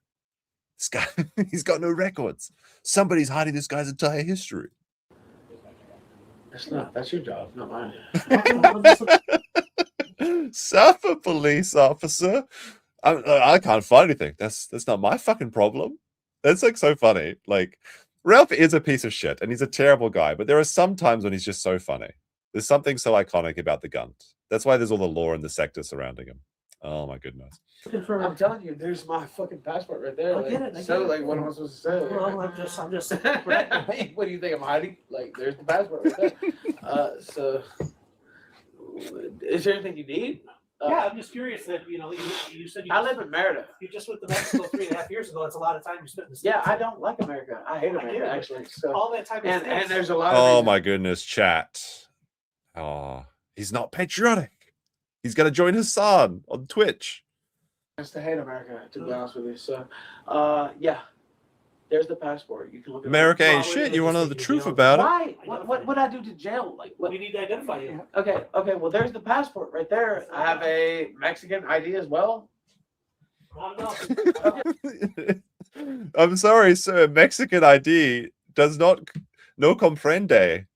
This guy, he's got no records. Somebody's hiding this guy's entire history. That's your job, not mine. Suffer, police officer. I can't find anything. That's not my fucking problem. That's like so funny. Like, Ralph is a piece of shit and he's a terrible guy, but there are some times when he's just so funny. There's something so iconic about the Gunt. That's why there's all the lore in the sector surrounding him. Oh my goodness. I'm telling you, there's my fucking passport right there. I get it. So, like, what am I supposed to say? Well, I'm just. What do you think I'm hiding? Like, there's the passport right there. So, is there anything you need? Yeah, I'm just curious that you said I live in Merida. You just went to Mexico 3.5 years ago. That's a lot of time you spent in the States. Yeah, I don't like America. I hate America actually. So all that time. And there's a lot. Oh my goodness, chat. Oh, he's not patriotic. He's gonna join Hassan on Twitch. Just to hate America, to be honest with you. So, yeah, there's the passport. You can look at America ain't shit. You want to know the truth about it? Why? What I do to jail? Like, what? We need to identify you. Okay. Well, there's the passport right there. I have a Mexican ID as well. I'm sorry, sir. Mexican ID does not no comprende.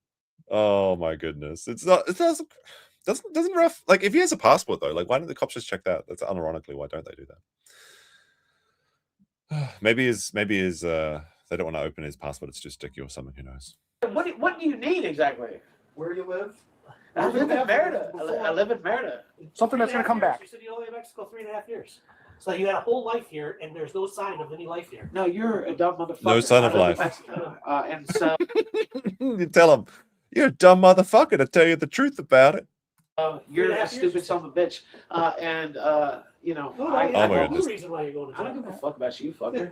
Oh my goodness. It doesn't Ralph, like, if he has a passport though, like, why don't the cops just check that? That's unironically, why don't they do that? maybe they don't want to open his passport, it's too sticky or something, who knows. What do you need exactly? Where do you live? I live in Merida. I live in Merida. Something that's going to come back. You said you only in Mexico 3.5 years. So you had a whole life here, and there's no sign of any life here. No, you're a dumb motherfucker. No sign of life. And so you tell him, you're a dumb motherfucker to tell you the truth about it. You're a stupid son of a bitch. You know, I oh my goodness. reason why you're going to jail. I don't give a fuck about you, fucker.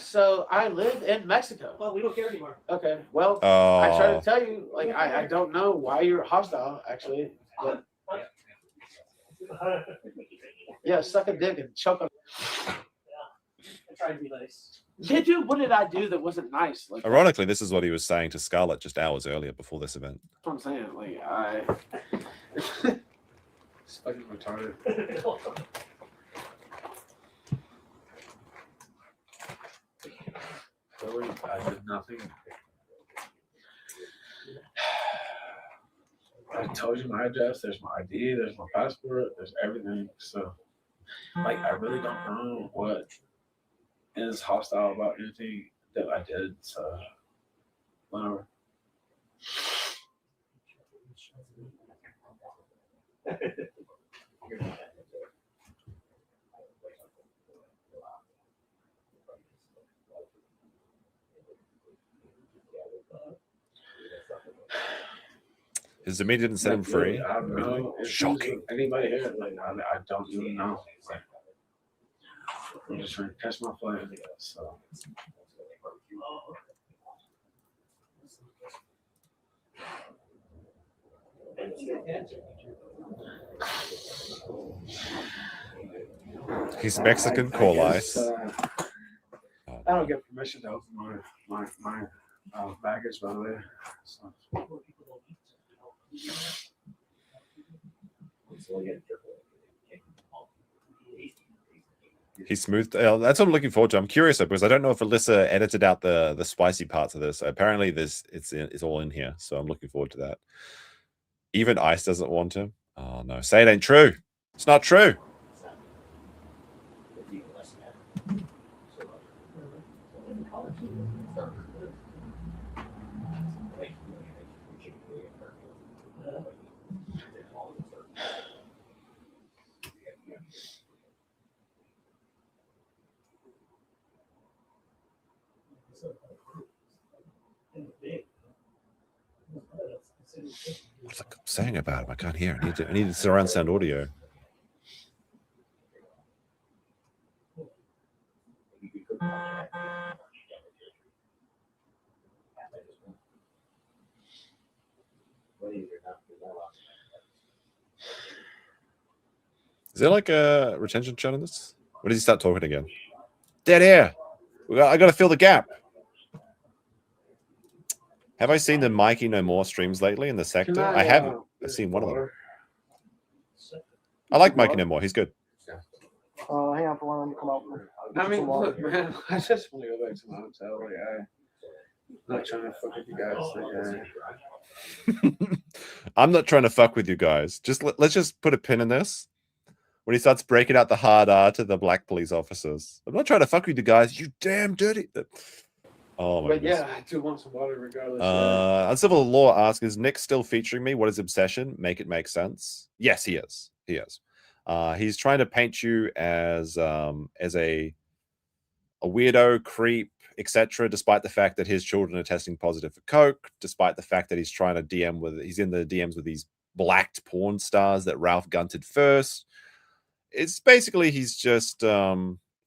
So I live in Mexico. Well, we don't care anymore. Okay. Well, I try to tell you, like, I don't know why you're hostile, actually. But yeah, suck a dick and choke on. Yeah, I try to be nice. Yeah, dude, what did I do that wasn't nice? Like, Ironically, this is what he was saying to Scarlett just hours earlier before this event. that's what I'm saying. Like, it's fucking retarded. Really, I did nothing. I told you my address, there's my ID, there's my passport, there's everything. So, like, I really don't know what is hostile about anything that I did. So, whatever. His media didn't set him free. I don't know. Shocking. Anybody here? Like, I don't even know. Like, I'm just trying to catch my flight. So. He's Mexican, call ice. I don't get permission to open my baggage, by the way. So. He smoothed. That's what I'm looking forward to. I'm curious though, because I don't know if Alyssa edited out the spicy parts of this. Apparently, it's all in here, so I'm looking forward to that. Even Ice doesn't want him. Oh no, say it ain't true. It's not true. What's I'm saying about him? I can't hear. I need surround sound audio. Is there like a retention chat on this? When does he start talking again? Dead air. I got to fill the gap. Have I seen the Mikey No More streams lately in the sector? I haven't. I've seen one of them. I like Mikey No More. He's good. Hang on for one to come out. I mean, look, man, I just want to go back to my hotel. Like, I'm not trying to fuck with you guys. Like, I'm not trying to fuck with you guys. Let's just put a pin in this. When he starts breaking out the hard R to the black police officers. I'm not trying to fuck with you guys. You damn dirty. Oh my goodness. Yeah, I do want some water regardless. Uncivil Law asks, is Nick still featuring me? What is obsession? Make it make sense. Yes, he is. He is. He's trying to paint you as a weirdo, creep, etc. Despite the fact that his children are testing positive for coke, despite the fact that he's trying to he's in the DMs with these blacked porn stars that Ralph gunted first. It's basically he's just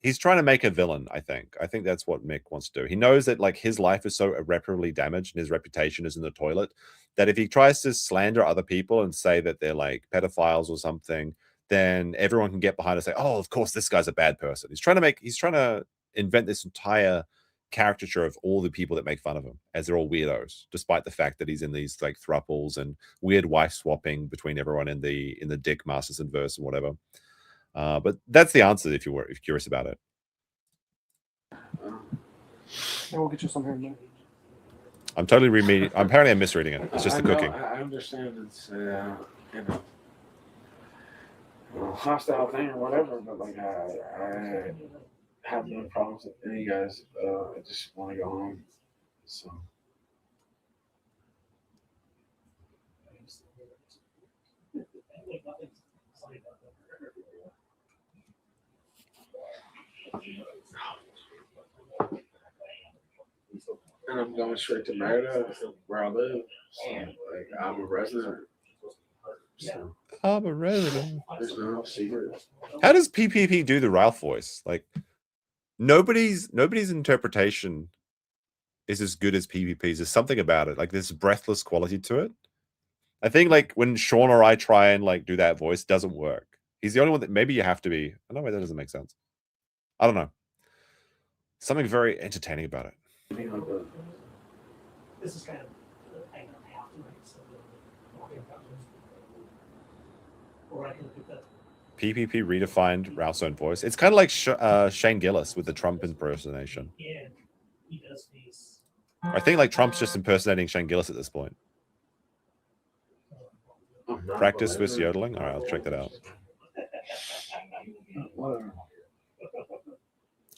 he's trying to make a villain. I think that's what Mick wants to do. He knows that like his life is so irreparably damaged and his reputation is in the toilet that if he tries to slander other people and say that they're like pedophiles or something, then everyone can get behind and say, "Oh, of course, this guy's a bad person." He's trying to invent this entire caricature of all the people that make fun of him as they're all weirdos, despite the fact that he's in these like thruples and weird wife swapping between everyone in the Dick Masterson verse and whatever. But that's the answer if you're curious about it. We'll get you some here. I'm totally reading. Apparently, I'm misreading it. It's just the cooking. I understand it's hostile thing or whatever, but like I have no problems with any guys. I just want to go home. So. And I'm going straight to Merida, where I live. So, like, I'm a resident. So, I'm a resident. There's no secret. How does PPP do the Ralph voice? Like, nobody's interpretation is as good as PPP's. There's something about it, like this breathless quality to it. I think like when Sean or I try and like do that voice, it doesn't work. He's the only one that maybe you have to be. I don't know, that doesn't make sense. I don't know. Something very entertaining about it. This is kind of hanging on half tonight, so or I can pick that. PPP redefined Ralph's own voice. It's kind of like Shane Gillis with the Trump impersonation. Yeah, he does these. I think like Trump's just impersonating Shane Gillis at this point. Practice Swiss yodeling. All right, I'll check that out.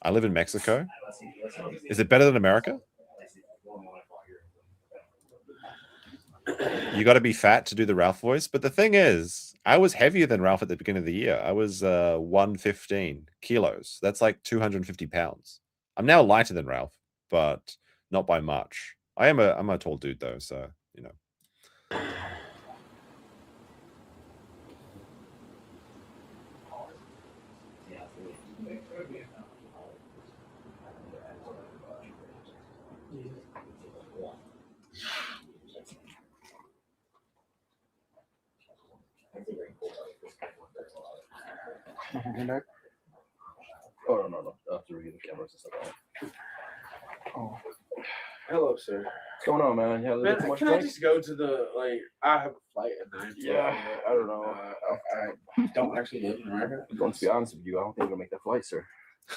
I live in Mexico. Is it better than America? You got to be fat to do the Ralph voice. But the thing is, I was heavier than Ralph at the beginning of the year. I was 115 kilos. That's like 250 pounds. I'm now lighter than Ralph, but not by much. I'm a tall dude though, so you know. Oh no. I have to read the cameras and stuff. Oh. Hello, sir. What's going on, man? You Man, can I just go to the I have a flight at 9. Yeah, I don't know. I don't actually live in America. Going to be honest with you, I don't think I'm gonna make that flight, sir.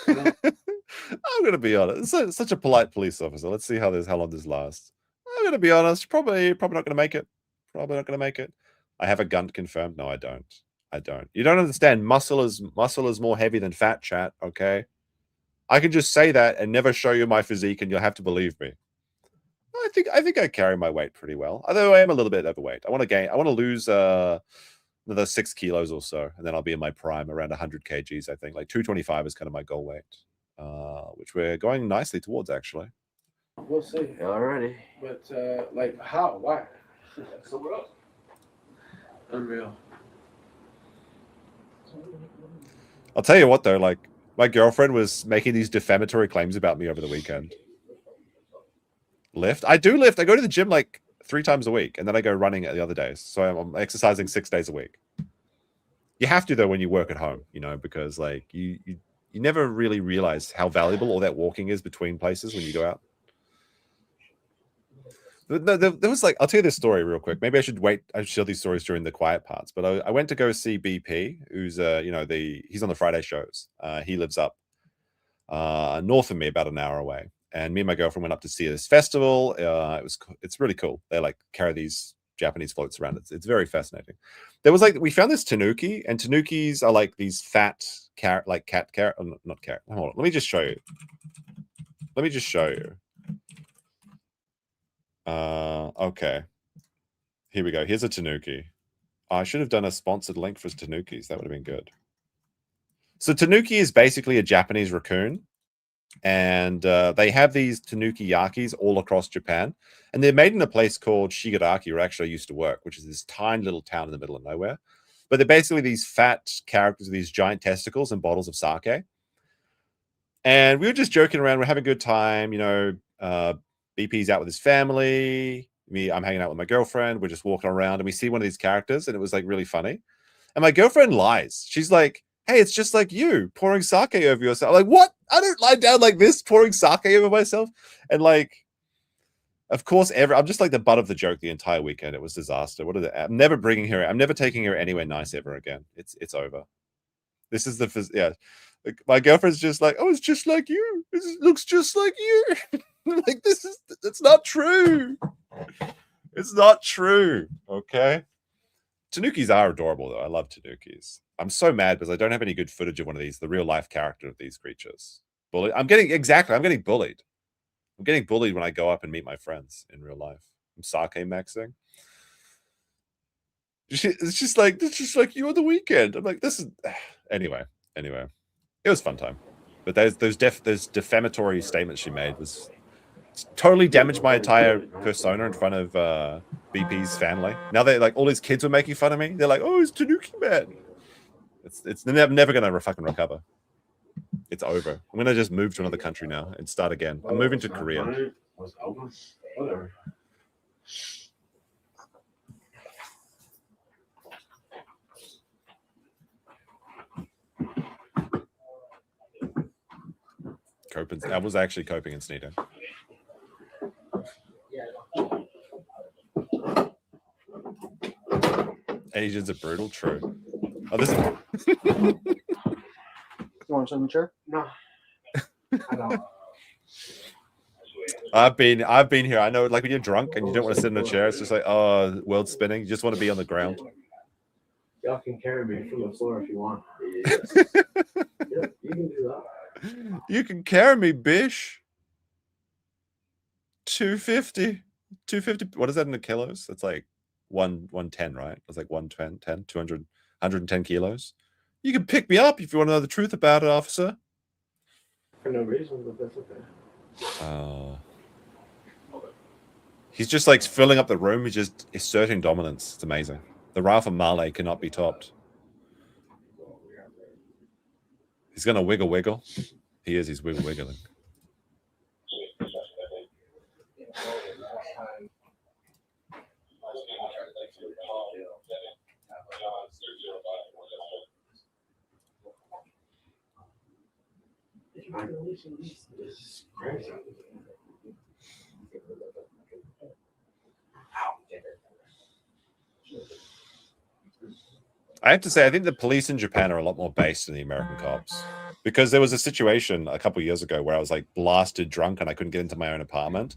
I'm gonna be honest. It's such a polite police officer. Let's see how long this lasts. I'm gonna be honest. Probably not gonna make it. Probably not gonna make it. I have a Gunt confirmed. No, I don't. You don't understand. Muscle is more heavy than fat, chat. Okay. I can just say that and never show you my physique, and you'll have to believe me. I think I carry my weight pretty well. Although I am a little bit overweight. I want to lose another 6 kilos or so, and then I'll be in my prime around 100 kgs. I think like 225 is kind of my goal weight, which we're going nicely towards actually. We'll see. Alrighty. But like how? Why? So what else? Unreal. I'll tell you what though, like my girlfriend was making these defamatory claims about me over the weekend. Lift? I do lift. I go to the gym like 3 times a week, and then I go running at the other days. So I'm exercising 6 days a week. You have to though when you work at home, you know, because like you never really realize how valuable all that walking is between places when you go out. There was like, I'll tell you this story real quick. Maybe I should wait. I should share these stories during the quiet parts. But I went to go see BP, who's you know, he's on the Friday shows. He lives up north of me, about an hour away. And me and my girlfriend went up to see this festival. It's really cool. They like carry these Japanese floats around. It's very fascinating. There was like, we found this tanuki, and tanukis are like these fat carrot, like cat carrot, not carrot. Hold on, let me just show you. Let me just show you. Okay. Here we go. Here's a tanuki. I should have done a sponsored link for tanukis. That would have been good. So tanuki is basically a Japanese raccoon. And they have these tanuki yakis all across Japan. And they're made in a place called Shigaraki, where actually I used to work, which is this tiny little town in the middle of nowhere. But they're basically these fat characters with these giant testicles and bottles of sake. And we were just joking around. We're having a good time. You know, BP's out with his family. I'm hanging out with my girlfriend. We're just walking around and we see one of these characters, and it was like really funny. And my girlfriend lies. She's like, hey, it's just like you pouring sake over yourself. I'm like, what? I don't lie down like this, pouring sake over myself. And like, of course, I'm just like the butt of the joke the entire weekend. It was disaster. I'm never bringing her. I'm never taking her anywhere nice ever again. It's over. This is yeah. Like, my girlfriend's just like, oh, it's just like you. It looks just like you. Like, it's not true. It's not true. Okay. Tanukis are adorable though. I love tanukis. I'm so mad because I don't have any good footage of one of these, the real life character of these creatures. I'm getting bullied. I'm getting bullied when I go up and meet my friends in real life. I'm sake maxing. It's just like you on the weekend. I'm like, this is anyway. It was a fun time. But those defamatory statements she made was totally damaged my entire persona in front of BP's family. Now they like all his kids were making fun of me. They're like, oh, it's Tanuki Man. It's never gonna fucking recover. It's over. I'm gonna just move to another country now and start again. I'm moving to Korea. Whatever. I was actually coping and sneezing. Asians are brutal. True. Oh, this is. You want to sit in the chair? No. I don't. I've been here. I know, like when you're drunk and you don't want to sit in a chair, it's just like, oh, world spinning. You just want to be on the ground. Y'all can carry me from the floor if you want. Yeah, you can do that. You can carry me, bish. 250. What is that in the kilos? That's like 110, right? That's like 110, 200, 110 kilos. You can pick me up if you want to know the truth about it, officer. For no reason, but that's okay. He's just like filling up the room. He's just asserting dominance. It's amazing. The Ralph and Marley cannot be topped. He's gonna wiggle. He's wiggling. This is crazy. I have to say, I think the police in Japan are a lot more based than the American cops, because there was a situation a couple of years ago where I was like blasted drunk and I couldn't get into my own apartment.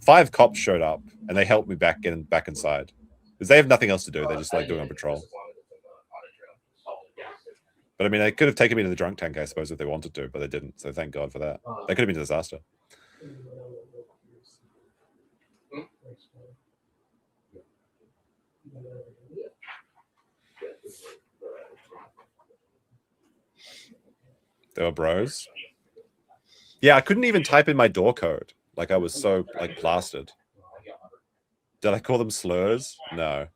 5 cops showed up and they helped me get back inside because they have nothing else to do. They're just like doing on patrol. But I mean, they could have taken me to the drunk tank, I suppose, if they wanted to, but they didn't. So thank God for that. That could have been a disaster. They were bros. Yeah, I couldn't even type in my door code. Like I was so like plastered. Did I call them slurs? No.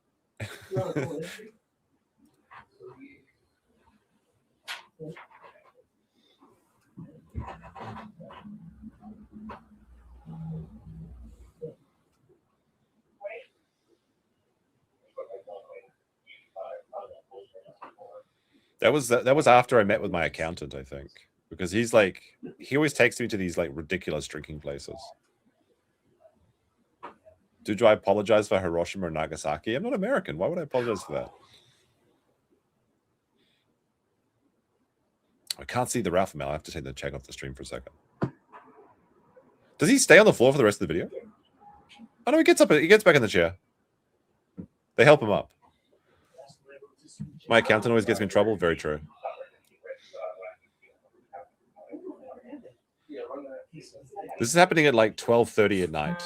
That was after I met with my accountant, I think, because he's like, he always takes me to these like ridiculous drinking places. Do I apologize for Hiroshima or Nagasaki? I'm not American. Why would I apologize for that? I can't see the Ralph email. I have to take the check off the stream for a second. Does he stay on the floor for the rest of the video? Oh no, he gets up. He gets back in the chair. They help him up. My accountant always gets me in trouble. Very true. This is happening at like 12:30 at night.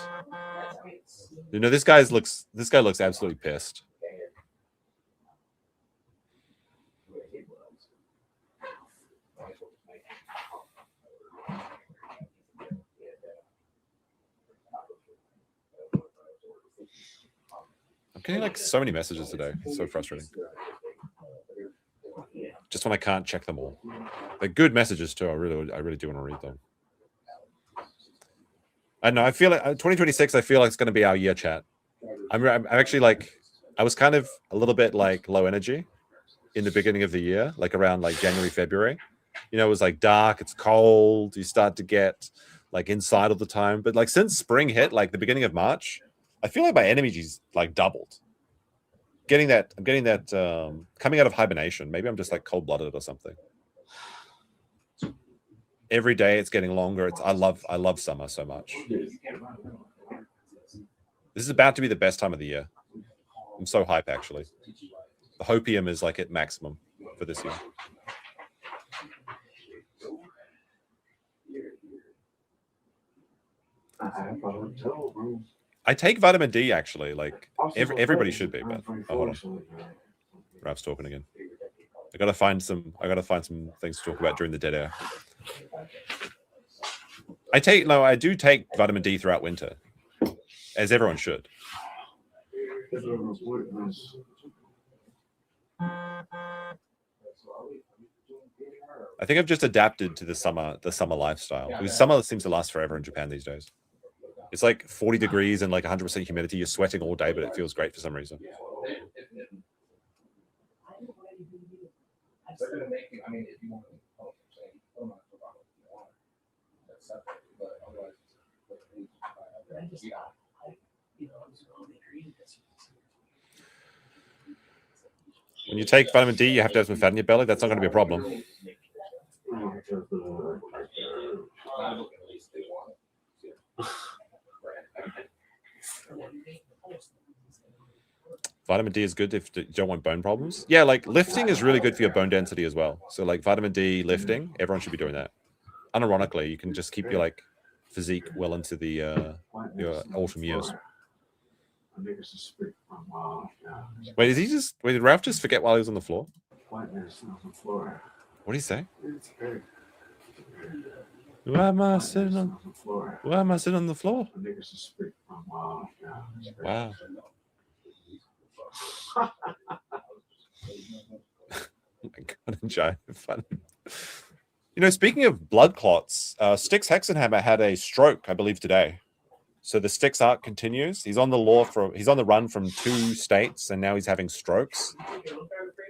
You know, this guy looks absolutely pissed. I'm getting like so many messages today. It's so frustrating. Just when I can't check them all. They're good messages too. I really do want to read them. I know. I feel like 2026. I feel like it's going to be our year, chat. I'm actually like, I was kind of a little bit like low energy in the beginning of the year, like around like January, February. You know, it was like dark. It's cold. You start to get like inside all the time. But like since spring hit, like the beginning of March, I feel like my energy's like doubled. I'm getting that coming out of hibernation. Maybe I'm just like cold-blooded or something. Every day it's getting longer. I love summer so much. This is about to be the best time of the year. I'm so hype actually. The Copium is like at maximum for this year. I take vitamin D actually. Like everybody should be, but hold on. Ralph's talking again. I gotta find some things to talk about during the dead air. I do take vitamin D throughout winter, as everyone should. I think I've just adapted to the summer lifestyle. Because summer seems to last forever in Japan these days. It's like 40 degrees and like 100% humidity. You're sweating all day, but it feels great for some reason. When you take vitamin D, you have to have some fat in your belly. That's not going to be a problem. Vitamin D is good if you don't want bone problems. Yeah, like lifting is really good for your bone density as well. So like vitamin D lifting, everyone should be doing that. Unironically, you can just keep your like physique well into the your autumn years. Wait, did Ralph just forget while he was on the floor? What did he say? Why am I sitting on the floor? Why am I sitting on the floor? Wow. Oh my God, enjoy fun. You know, speaking of blood clots, Styx Hexenhammer had a stroke, I believe, today. So the Styx arc continues. He's on the run from 2 states, and now he's having strokes.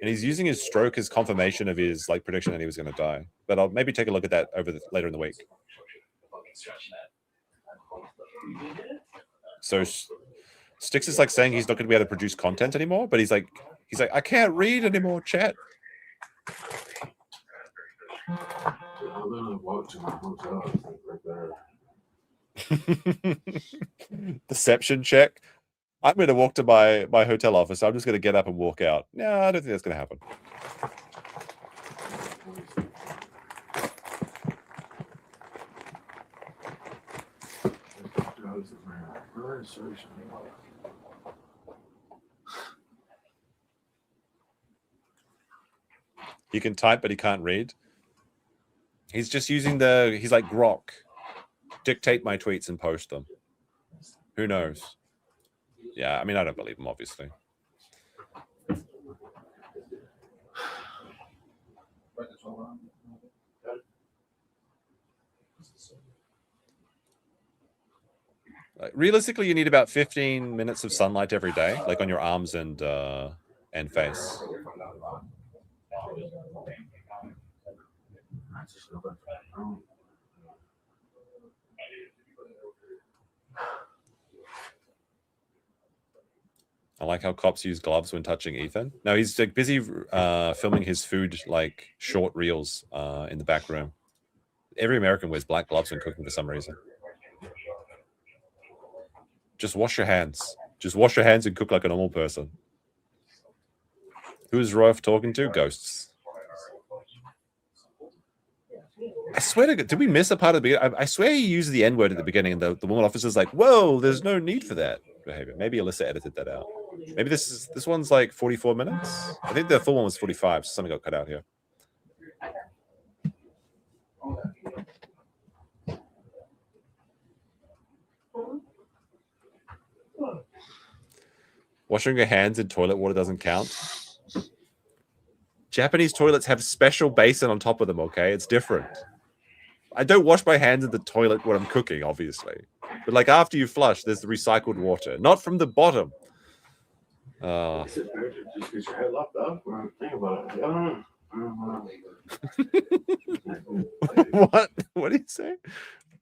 And he's using his stroke as confirmation of his like prediction that he was going to die. But I'll maybe take a look at that later in the week. So Styx is like saying he's not going to be able to produce content anymore, but he's like, I can't read anymore, chat. Deception check. I'm going to walk to my hotel office. I'm just going to get up and walk out. No, I don't think that's going to happen. He can type, but he can't read. He's just using he's like Grok. Dictate my tweets and post them. Who knows? Yeah, I mean, I don't believe him, obviously. Like, realistically, you need about 15 minutes of sunlight every day, like on your arms and face. I like how cops use gloves when touching Ethan. No, he's like busy filming his food, like short reels in the back room. Every American wears black gloves when cooking for some reason. Just wash your hands. Just wash your hands and cook like a normal person. Who is Royf talking to? Ghosts. I swear to God, did we miss a part of the beginning? I swear he used the N-word at the beginning, and the woman officer's like, whoa, there's no need for that behavior. Maybe Alyssa edited that out. Maybe this one's like 44 minutes. I think the full one was 45, so something got cut out here. Washing your hands in toilet water doesn't count. Japanese toilets have special basin on top of them, okay? It's different. I don't wash my hands in the toilet when I'm cooking, obviously. But like after you flush, there's the recycled water. Not from the bottom. Just get your head locked up. Think about it. What? What do you say?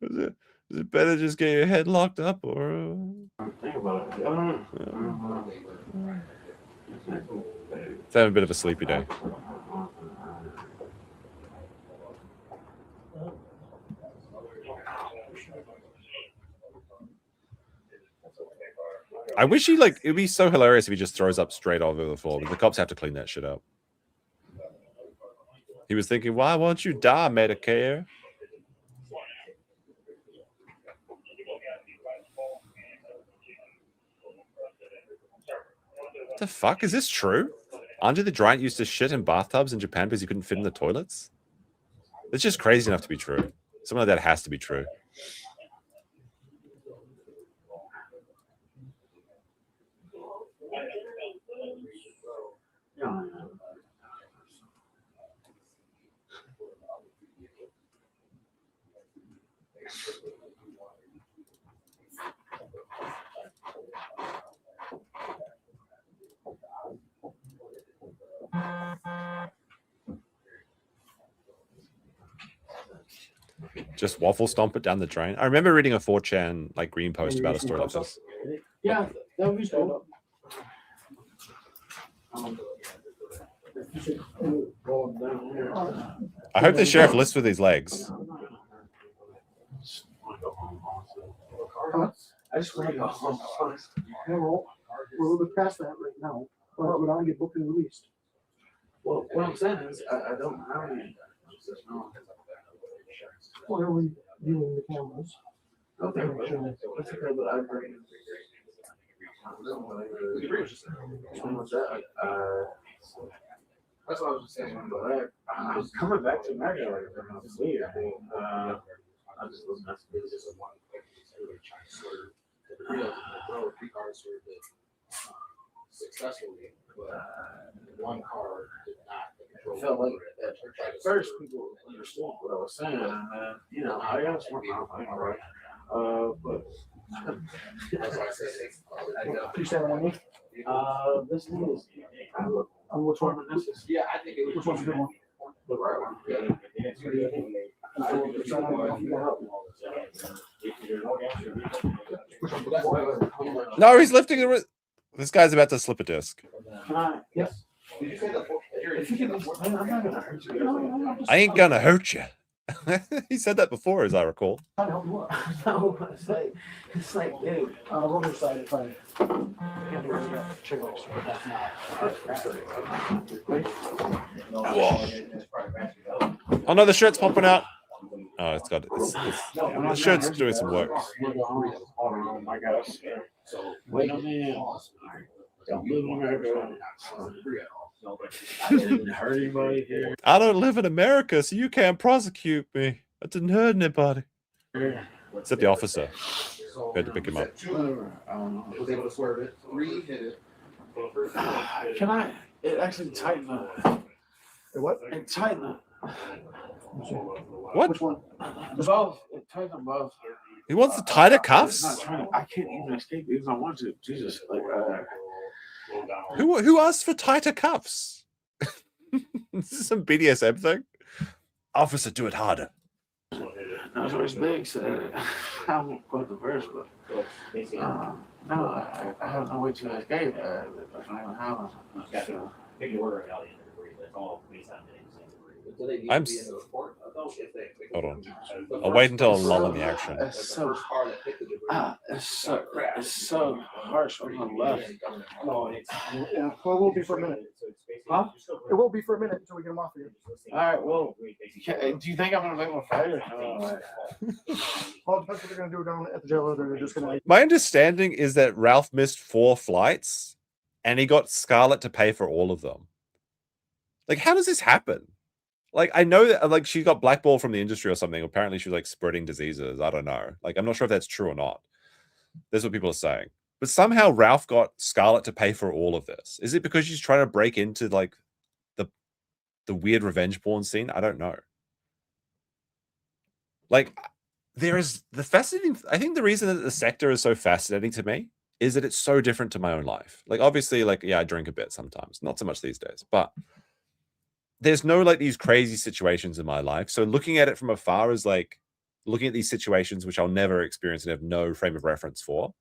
Is it better just get your head locked up or? Think about it. It's having a bit of a sleepy day. I wish he it'd be so hilarious if he just throws up straight over the floor, but the cops have to clean that shit up. He was thinking, why won't you die, Medicare? What the fuck? Is this true? Andre the Giant used to shit in bathtubs in Japan because he couldn't fit in the toilets? It's just crazy enough to be true. Something like that has to be true. Just waffle stomp it down the drain. I remember reading a 4chan green post about a story like this. Yeah, that would be cool. I hope the sheriff lifts with his legs. I just want to go home. We're a little bit past that right now. But we don't get booked and released. Well, what I'm saying is, I don't have any. Why are we viewing the cameras? Okay, that's okay, but I agree. That's what I was just saying. But I was coming back to America right now. It's weird. I just wasn't as busy as I wanted. Successfully, but one car did not. Felt like at first people understood what I was saying, and then I got smart mouth, right? But that's why I said You said one. this one is. Which one? This is. Yeah, I think it. Which one's a good one? The right one. No, he's lifting the. This guy's about to slip a disc. Yes. I ain't gonna hurt you. He said that before, as I recall. No, it's like, dude, on the other side, if I can't really get triggers, but that's not. Oh no, the shirt's popping out. Oh, it's got the shirt's doing some work. I guess. Wait a minute. Don't live in America. I didn't hurt anybody here. I don't live in America, so you can't prosecute me. I didn't hurt anybody. Except the officer. We had to pick him up. Was able to swerve it. Hit it. Can I? It actually tightened the. What? It tightened the. What? Which one? Above. It tightened above. He wants the tighter cuffs? I can't even escape it if I want to. Jesus. Who asked for tighter cuffs? This is some BDSM thing. Officer, do it harder. No, George Big said, I won't quote the verse, but no, I have no way to escape. That's not even how Hold on. I'll wait until I'm lull in the action. It's so harsh on the left. Yeah, well, it will be for a minute. Huh? It will be for a minute until we get him off here. All right, well, do you think I'm going to make him a fighter? Well, it depends what they're going to do down at the jail. They're just going to. My understanding is that Ralph missed 4 flights and he got Scarlett to pay for all of them. Like, how does this happen? Like, I know that, like, she got blackballed from the industry or something. Apparently, she was, like, spreading diseases. I don't know. Like, I'm not sure if that's true or not. That's what people are saying. But somehow Ralph got Scarlett to pay for all of this. Is it because she's trying to break into, like, the weird revenge porn scene? I don't know. Like, there is the fascinating... I think the reason that the sector is so fascinating to me is that it's so different to my own life. Like, obviously, like, yeah, I drink a bit sometimes. Not so much these days. But there's no, like, these crazy situations in my life. So looking at it from afar is, like, looking at these situations which I'll never experience and have no frame of reference for.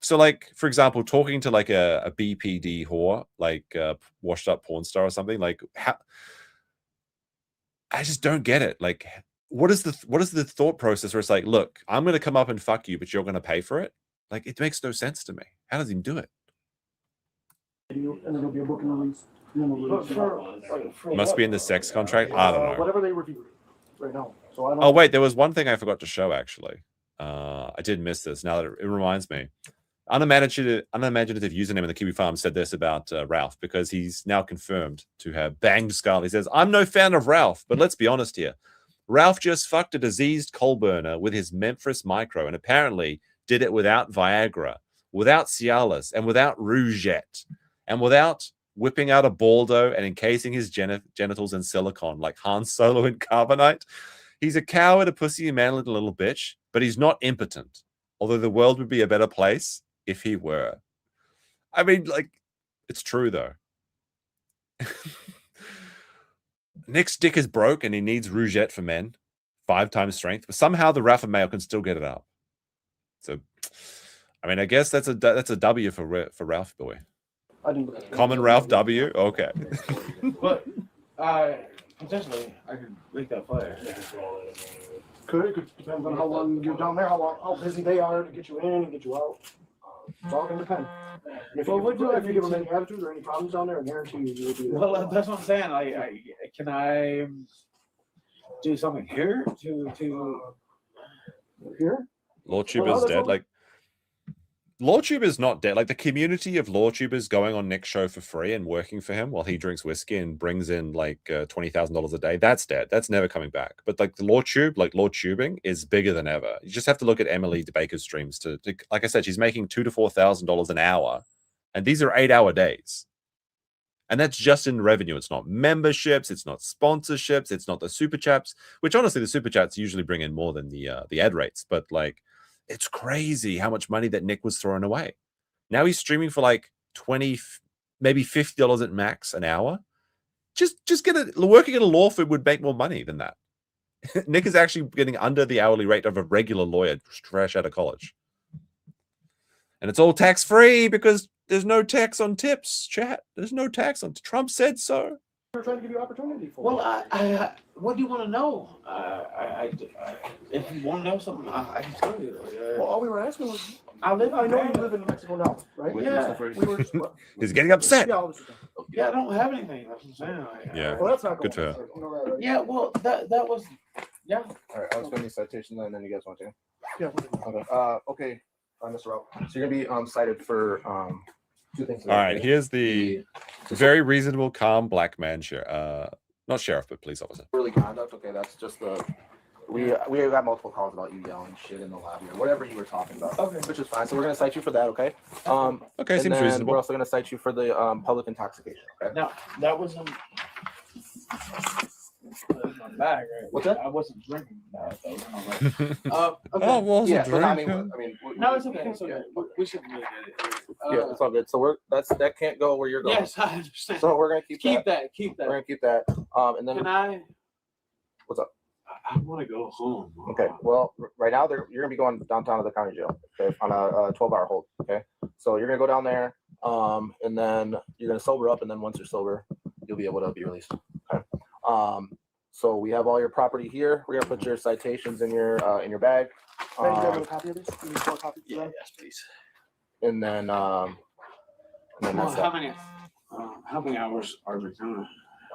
So, like, for example, talking to, like, a BPD whore, like a washed up porn star or something, like, how... I just don't get it. Like, what is the thought process where it's like, look, I'm going to come up and fuck you, but you're going to pay for it? Like, it makes no sense to me. How does he do it? And then there'll be a book and release. Must be in the sex contract. I don't know. Whatever they review right now. So I don't. Oh wait, there was one thing I forgot to show actually. I did miss this. Now that it reminds me, unimaginative username in the Kiwi Farm said this about Ralph because he's now confirmed to have banged Scarlett. He says, "I'm no fan of Ralph, but let's be honest here. Ralph just fucked a diseased coal burner with his Memphis Micro, and apparently did it without Viagra, without Cialis, and without Rougette, and without whipping out a Baldo and encasing his genitals in silicone like Han Solo in carbonite. He's a coward, a pussy, a manly little bitch, but he's not impotent. Although the world would be a better place if he were." I mean, like, it's true though. Nick's dick is broke and he needs Rougette for men, 5 times strength, but somehow the Rafa male can still get it up. So, I mean, I guess that's a W for Ralph boy. Common Ralph W. Okay. But potentially, I could leak that flyer. Could depends on how long you're down there, how busy they are to get you in and get you out. It's all gonna depend. If you give them any attitude or any problems down there, I guarantee you will be there. Well, that's what I'm saying. Can I do something here to here? LawTube is dead. Like, LawTube is not dead. Like, the community of LawTubers going on Nick's show for free and working for him while he drinks whiskey and brings in like $20,000 a day, that's dead. That's never coming back. But like the LawTube, like LawTubing is bigger than ever. You just have to look at Emily Baker's streams to like I said, she's making $2,000 to $4,000 an hour, and these are 8-hour days. And that's just in revenue. It's not memberships, it's not sponsorships, it's not the super chats, which honestly the super chats usually bring in more than the ad rates. But like, it's crazy how much money that Nick was throwing away. Now he's streaming for like $20, maybe $50 at max an hour. Just working at a law firm would make more money than that. Nick is actually getting under the hourly rate of a regular lawyer fresh out of college. And it's all tax-free because there's no tax on tips, chat. There's no tax on... Trump said so. We're trying to give you opportunity for. Well, I what do you want to know? If you want to know something, I can tell you. Well, all we were asking was, I know you live in Mexico now, right? Yeah. We were just, He's getting upset. Yeah, I don't have anything. That's what I'm saying. Yeah. Well, that's not good for her. Yeah, well, that was, yeah. All right, I'll explain these citations and then you guys want to. Yeah. Okay. Mr. Ralph. So you're gonna be cited for 2 things. All right, here's the very reasonable, calm black man not sheriff, but police officer. Early conduct. Okay, that's just the. We got multiple calls about you yelling shit in the lobby or whatever you were talking about. Okay, which is fine. So we're gonna cite you for that. Okay. Okay, seems reasonable. We're also gonna cite you for the public intoxication. Okay. Now that was my bag, right? What's that? I wasn't drinking that. Okay. Oh, wasn't so I drinking. mean, No, it's okay. It's okay. We should really get it. Yeah, it's all good. So that can't go where you're going. Yes, I understand. So we're gonna keep that. Keep that. We're gonna keep that. And then Can I? What's up? I want to go home. Okay. Well, right now you're gonna be going downtown to the county jail. Okay, on a 12-hour hold. Okay. So you're gonna go down there. And then you're gonna sober up, and then once you're sober, you'll be able to be released. Okay. So we have all your property here. We're gonna put your citations in your bag. Can you have a copy of this? Give me 4 copies. Yeah, yes, please. And then that's how many hours are we doing?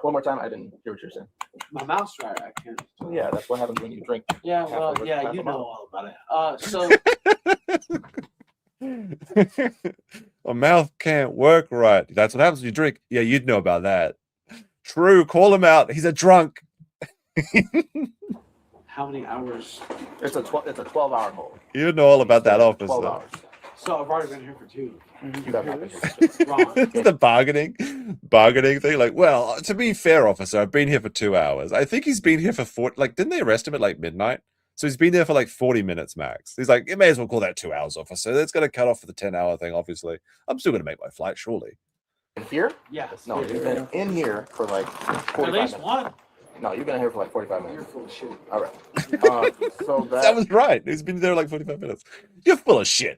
One more time. I didn't hear what you're saying. My mouth's dry. I can't. Yeah, that's what happens when you drink. Yeah, well, yeah, you know all about it. So. My mouth can't work right. That's what happens when you drink. Yeah, you'd know about that. True. Call him out. He's a drunk. How many hours? It's a 12-hour hold. You know all about that, officer. 12 hours. So I've already been here for 2. You got wrong. The bargaining thing. Like, well, to be fair, officer, I've been here for 2 hours. I think he's been here for 4. Like, didn't they arrest him at like midnight? So he's been there for like 40 minutes max. He's like, you may as well call that 2 hours, officer. That's going to cut off for the 10-hour thing, obviously. I'm still going to make my flight, surely. In here? Yes. No, you've been in here for like 45 At least minutes. one. No, you've been in here for like 45 minutes. You're full of shit. All right. So That was right. He's been there like 45 minutes. You're full of shit.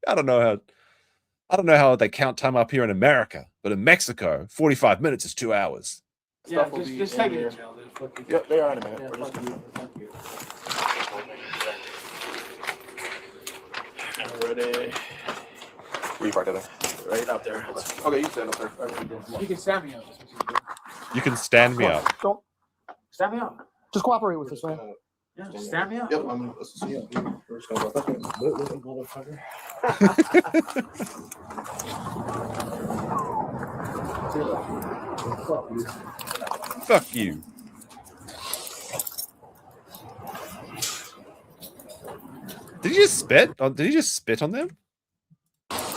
I don't know how they count time up here in America, but in Mexico, 45 minutes is 2 hours. Yeah, just take it to jail. Yep, they are in a minute. Yeah, fuck you. Ready. Where you parked it? Right up there. Okay, you stand up there. You can stand me up. You can stand me up. Don't Stand me up. just cooperate with us, man. Yeah, just stand me up. Yep, I'm gonna see you. We're just gonna go. Motherfucker. Fuck you. Did he just spit? Did he just spit on them?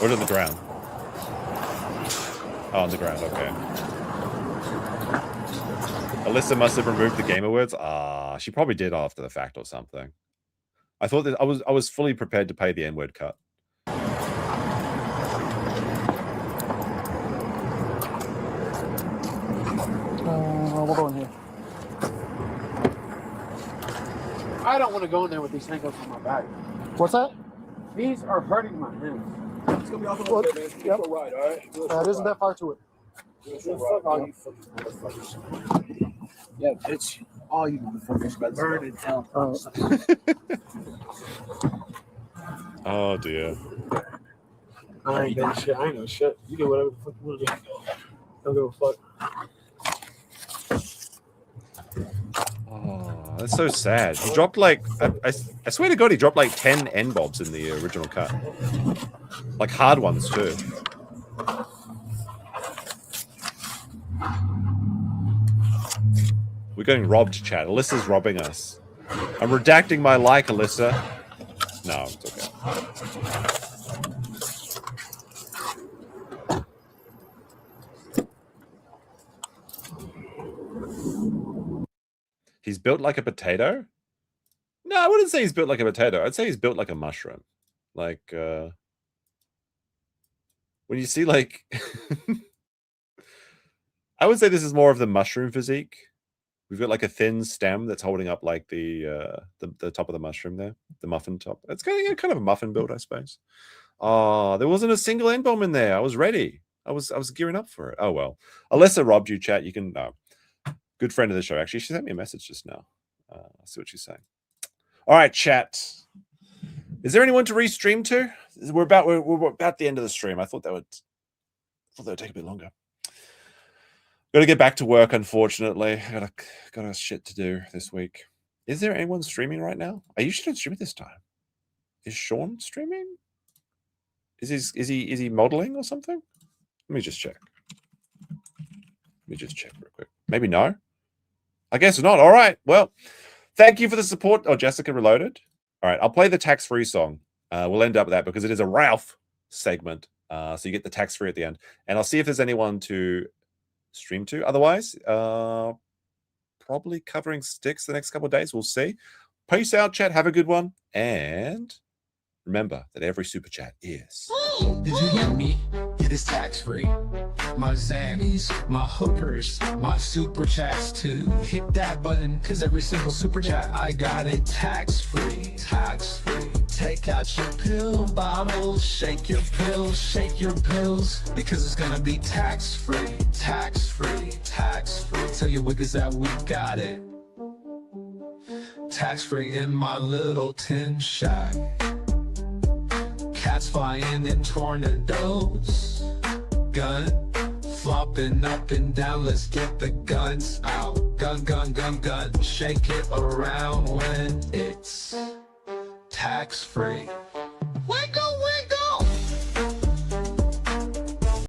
Or on the ground? Oh, on the ground, okay. Alyssa must have removed the gamer words. She probably did after the fact or something. I thought that I was fully prepared to pay the N-word cut. We'll go in here. I don't want to go in there with these handcuffs on my back. What's that? These are hurting my hands. It's gonna be off a little bit, man. Yep. Right, all right? It isn't that far to it. Fuck all you fucking motherfuckers. Yeah, bitch. All you motherfuckers better burn in hell. Oh dear. I ain't doing shit. I ain't no shit. You do whatever the fuck you want to do. Don't give a fuck. Oh, that's so sad. He dropped like I swear to God, he dropped like 10 N-bobs in the original cut, like hard ones too. We're getting robbed, chat. Alyssa's robbing us. I'm redacting my like, Alyssa. No, it's okay. He's built like a potato? No, I wouldn't say he's built like a potato. I'd say he's built like a mushroom. Like, when you see like... I would say this is more of the mushroom physique. We've got like a thin stem that's holding up like the top of the mushroom there. The muffin top. It's kind of a muffin build, I suppose. Oh, there wasn't a single N-bomb in there. I was ready. I was gearing up for it. Oh, well. Alyssa robbed you, chat. You can... Good friend of the show, actually. She sent me a message just now. I'll see what she's saying. All right, chat. Is there anyone to restream to? We're about the end of the stream. I thought that would take a bit longer. Got to get back to work, unfortunately. Got a shit to do this week. Is there anyone streaming right now? Are you shouldn't stream at this time? Is Sean streaming? Is he modeling or something? Let me just check. Real quick. Maybe no. I guess not. All right. Well, thank you for the support. Oh, Jessica Reloaded. All right. I'll play the tax-free song. We'll end up with that because it is a Ralph segment. So you get the tax-free at the end. And I'll see if there's anyone to stream to. Otherwise, probably covering sticks the next couple of days. We'll see. Peace out, chat. Have a good one. And remember that every super chat is. Did you hear me? It is tax-free. My Zammies, my hookers, my super chats too. Hit that button, cause every single super chat I got it tax-free. Tax-free. Take out your pill bottles, shake your pills, shake your pills, because it's gonna be tax-free. Tax-free, tax-free. Tell your wickers that we got it. Tax-free in my little tin shack. Cats flying in tornadoes. Gun flopping up and down. Let's get the guns out. Gun, gun, gun, gun. Shake it around when it's tax-free. Wake up!